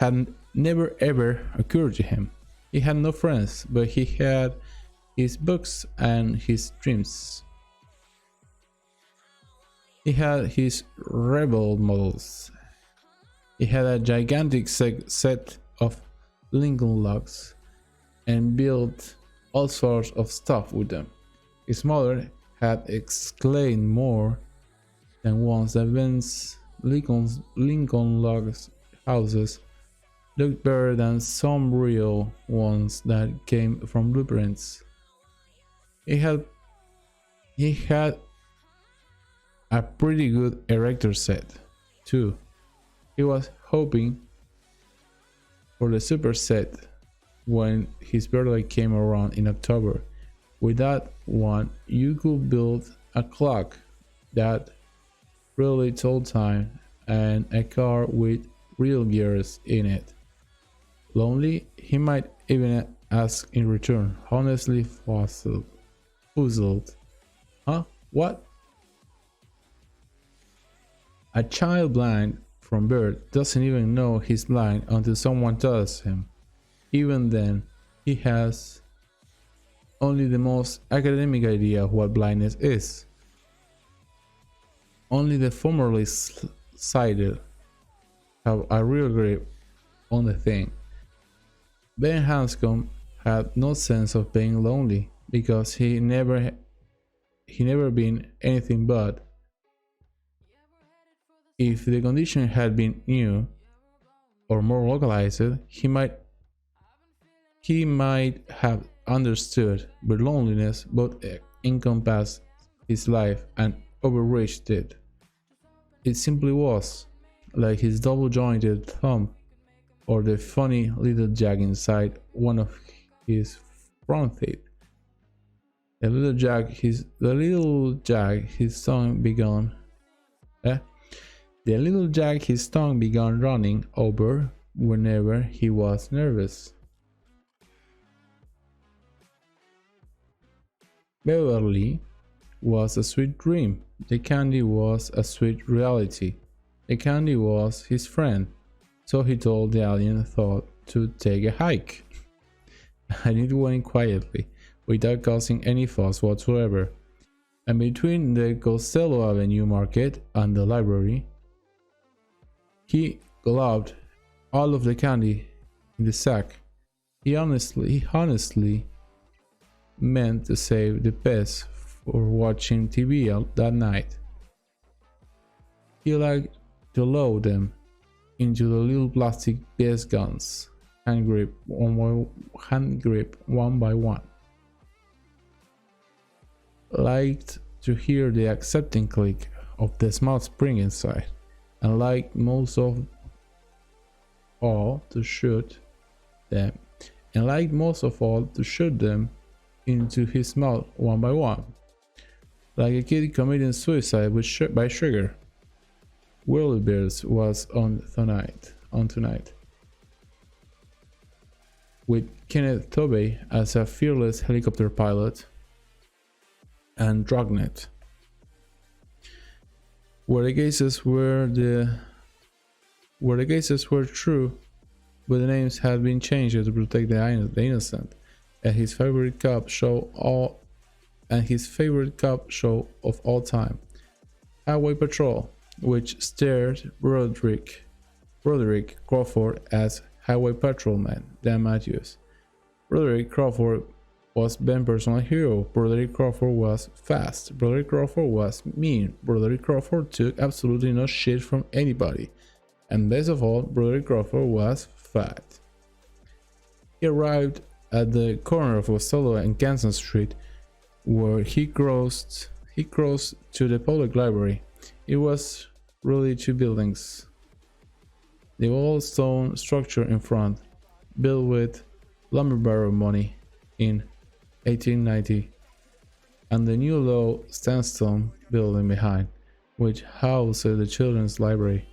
had never ever occurred to him. He had no friends, but he had his books and his dreams. He had his rebel models. He had a gigantic set of Lincoln logs and built all sorts of stuff with them. His mother had exclaimed more than once that Ben's Lincoln logs houses looked better than some real ones that came from blueprints. He had a pretty good erector set, too. He was hoping for the super set when his birthday came around in October. With that one, you could build a clock that really told time and a car with real gears in it. Lonely? He might even ask in return, honestly puzzled. Huh? What? A child blind from birth doesn't even know he's blind until someone tells him. Even then, he has only the most academic idea of what blindness is. Only the formerly sighted have a real grip on the thing. Ben Hanscom had no sense of being lonely because he never been anything but. If the condition had been new or more localized, he might have understood, but loneliness both encompassed his life and overreached it. It simply was, like his double-jointed thumb or the funny little jag inside one of his front teeth. The little jag his tongue began running over whenever he was nervous. Beverly was a sweet dream. The candy was a sweet reality. The candy was his friend. So he told the alien thought to take a hike. and it went quietly, without causing any fuss whatsoever. And between the Costello Avenue Market and the library, he gulped all of the candy in the sack. He honestly meant to save the best for watching TV that night. He liked to load them into the little plastic best guns, hand grip one by one. Liked to hear the accepting click of the small spring inside, and liked most of all to shoot them, into his mouth one by one, like a kid committing suicide by sugar. Whirlybirds was on tonight, with Kenneth Tobey as a fearless helicopter pilot, and Dragnet, where the cases were true, but the names had been changed to protect the innocent, and his favorite cop show of all time, Highway Patrol, which starred Broderick Crawford as Highway Patrolman Dan Matthews. Broderick Crawford was Ben's personal hero. Broderick Crawford was fast. Broderick Crawford was mean. Broderick Crawford took absolutely no shit from anybody. And best of all, Broderick Crawford was fat. He arrived at the corner of Osvaldo and Kansas Street, where he crossed to the public library. It was really two buildings. The old stone structure in front, built with lumber baron money in 1890, and the new low sandstone building behind, which housed the children's library.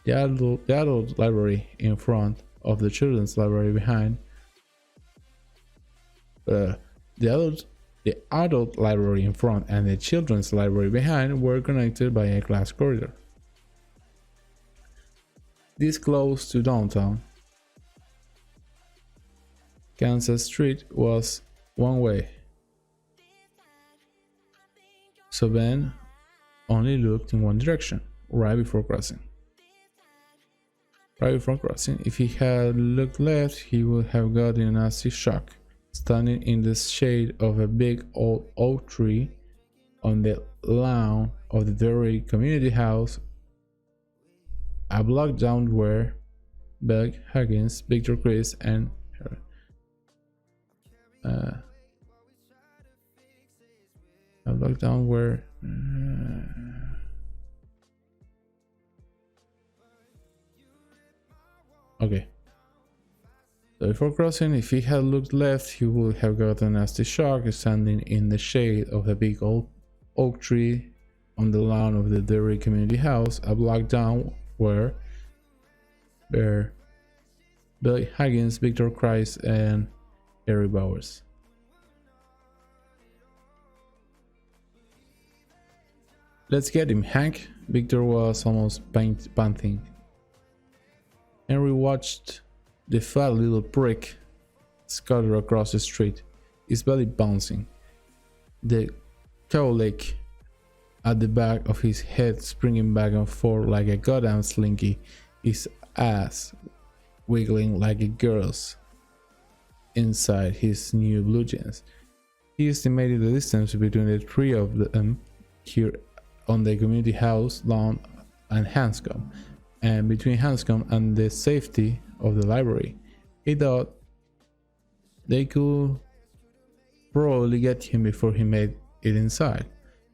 The adult library in front of the children's library behind. The adult library in front and the children's library behind were connected by a glass corridor. This close to downtown Kansas Street was one way, so Ben only looked in one direction, right before crossing. If he had looked left, he would have gotten a nasty shock. Standing in the shade of a big old oak tree on the lawn of the Derry Community House, a block down where Beck, Higgins, Victor Chris, and a block down where okay. So before crossing, if he had looked left, he would have gotten a nasty shock standing in the shade of a big old oak tree on the lawn of the Derry Community House, a block down where Billy Higgins, Victor Christ, and Harry Bowers. Let's get him, Hank. Victor was almost panting. Henry watched the fat little prick scutter across the street, his belly bouncing, the cowlick at the back of his head springing back and forth like a goddamn slinky, his ass wiggling like a girl's inside his new blue jeans. He estimated the distance between the three of them here on the community house lawn and Hanscom, and between Hanscom and the safety of the library. He thought they could probably get him before he made it inside,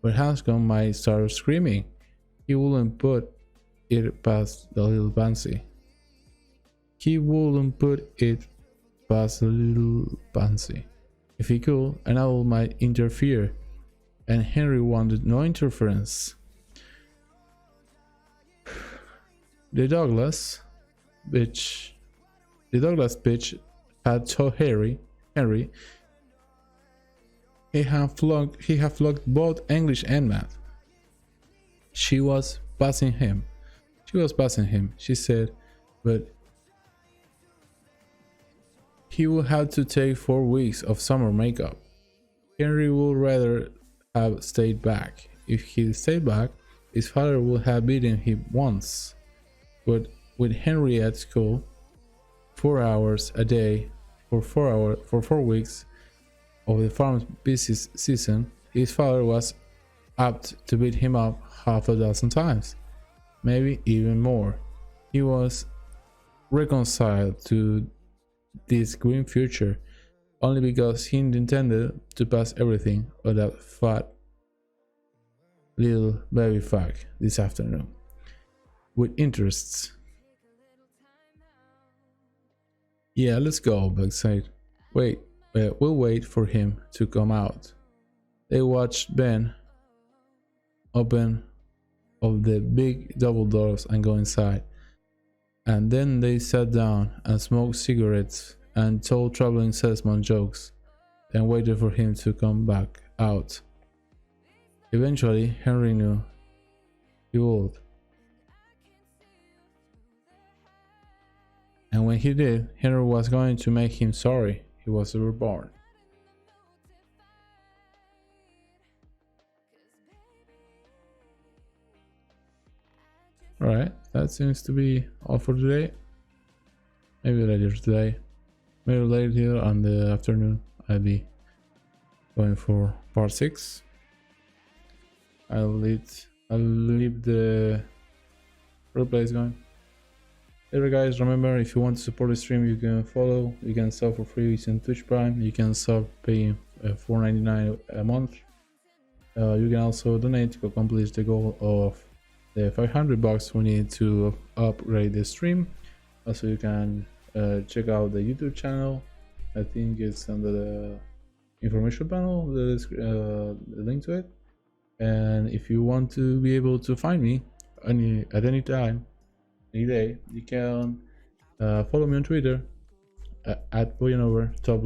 but Hanscom might start screaming. He wouldn't put it past the little pansy. If he could, an owl might interfere, and Henry wanted no interference. The Douglas bitch had told Henry he had flogged both English and math. She was passing him, she said, but he would have to take 4 weeks of summer makeup. Henry would rather have stayed back. If he stayed back, his father would have beaten him once. But with Henry at school, 4 hours a day for 4 weeks of the farm's busy season, his father was apt to beat him up half a dozen times, maybe even more. He was reconciled to this grim future only because he intended to pass everything on that fat little baby fuck this afternoon with interests. Yeah, let's go, Buck said. We'll wait for him to come out. They watched Ben open of the big double doors and go inside. And then they sat down and smoked cigarettes and told traveling salesman jokes and waited for him to come back out. Eventually, Henry knew he would. And when he did, Henry was going to make him sorry he was ever born. Alright, that seems to be all for today. Maybe later today. Maybe later on the afternoon I'll be going for part 6. I'll leave the replays going. Later guys, remember, if you want to support the stream, you can follow, you can sub for free using Twitch Prime, you can sub paying $4.99 a month. You can also donate to accomplish the goal of the $500 we need to upgrade the stream. Also, you can check out the YouTube channel. I think it's under the information panel, the link to it. And if you want to be able to find me at any time, any day, you can follow me on Twitter at Boianover, top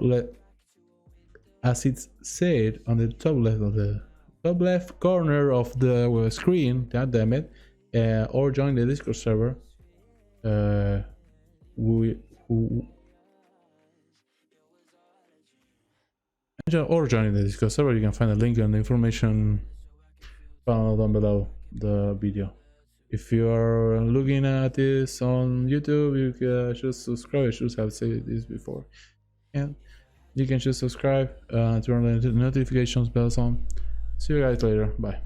left, as it's said on the top left corner of the screen. God damn it! Or join the Discord server. Or join the Discord server. You can find a link on the information panel down below the video. If you are looking at this on YouTube, you can just subscribe. I should have said this before. And you can just subscribe, turn the notifications bells on. See you guys later. Bye.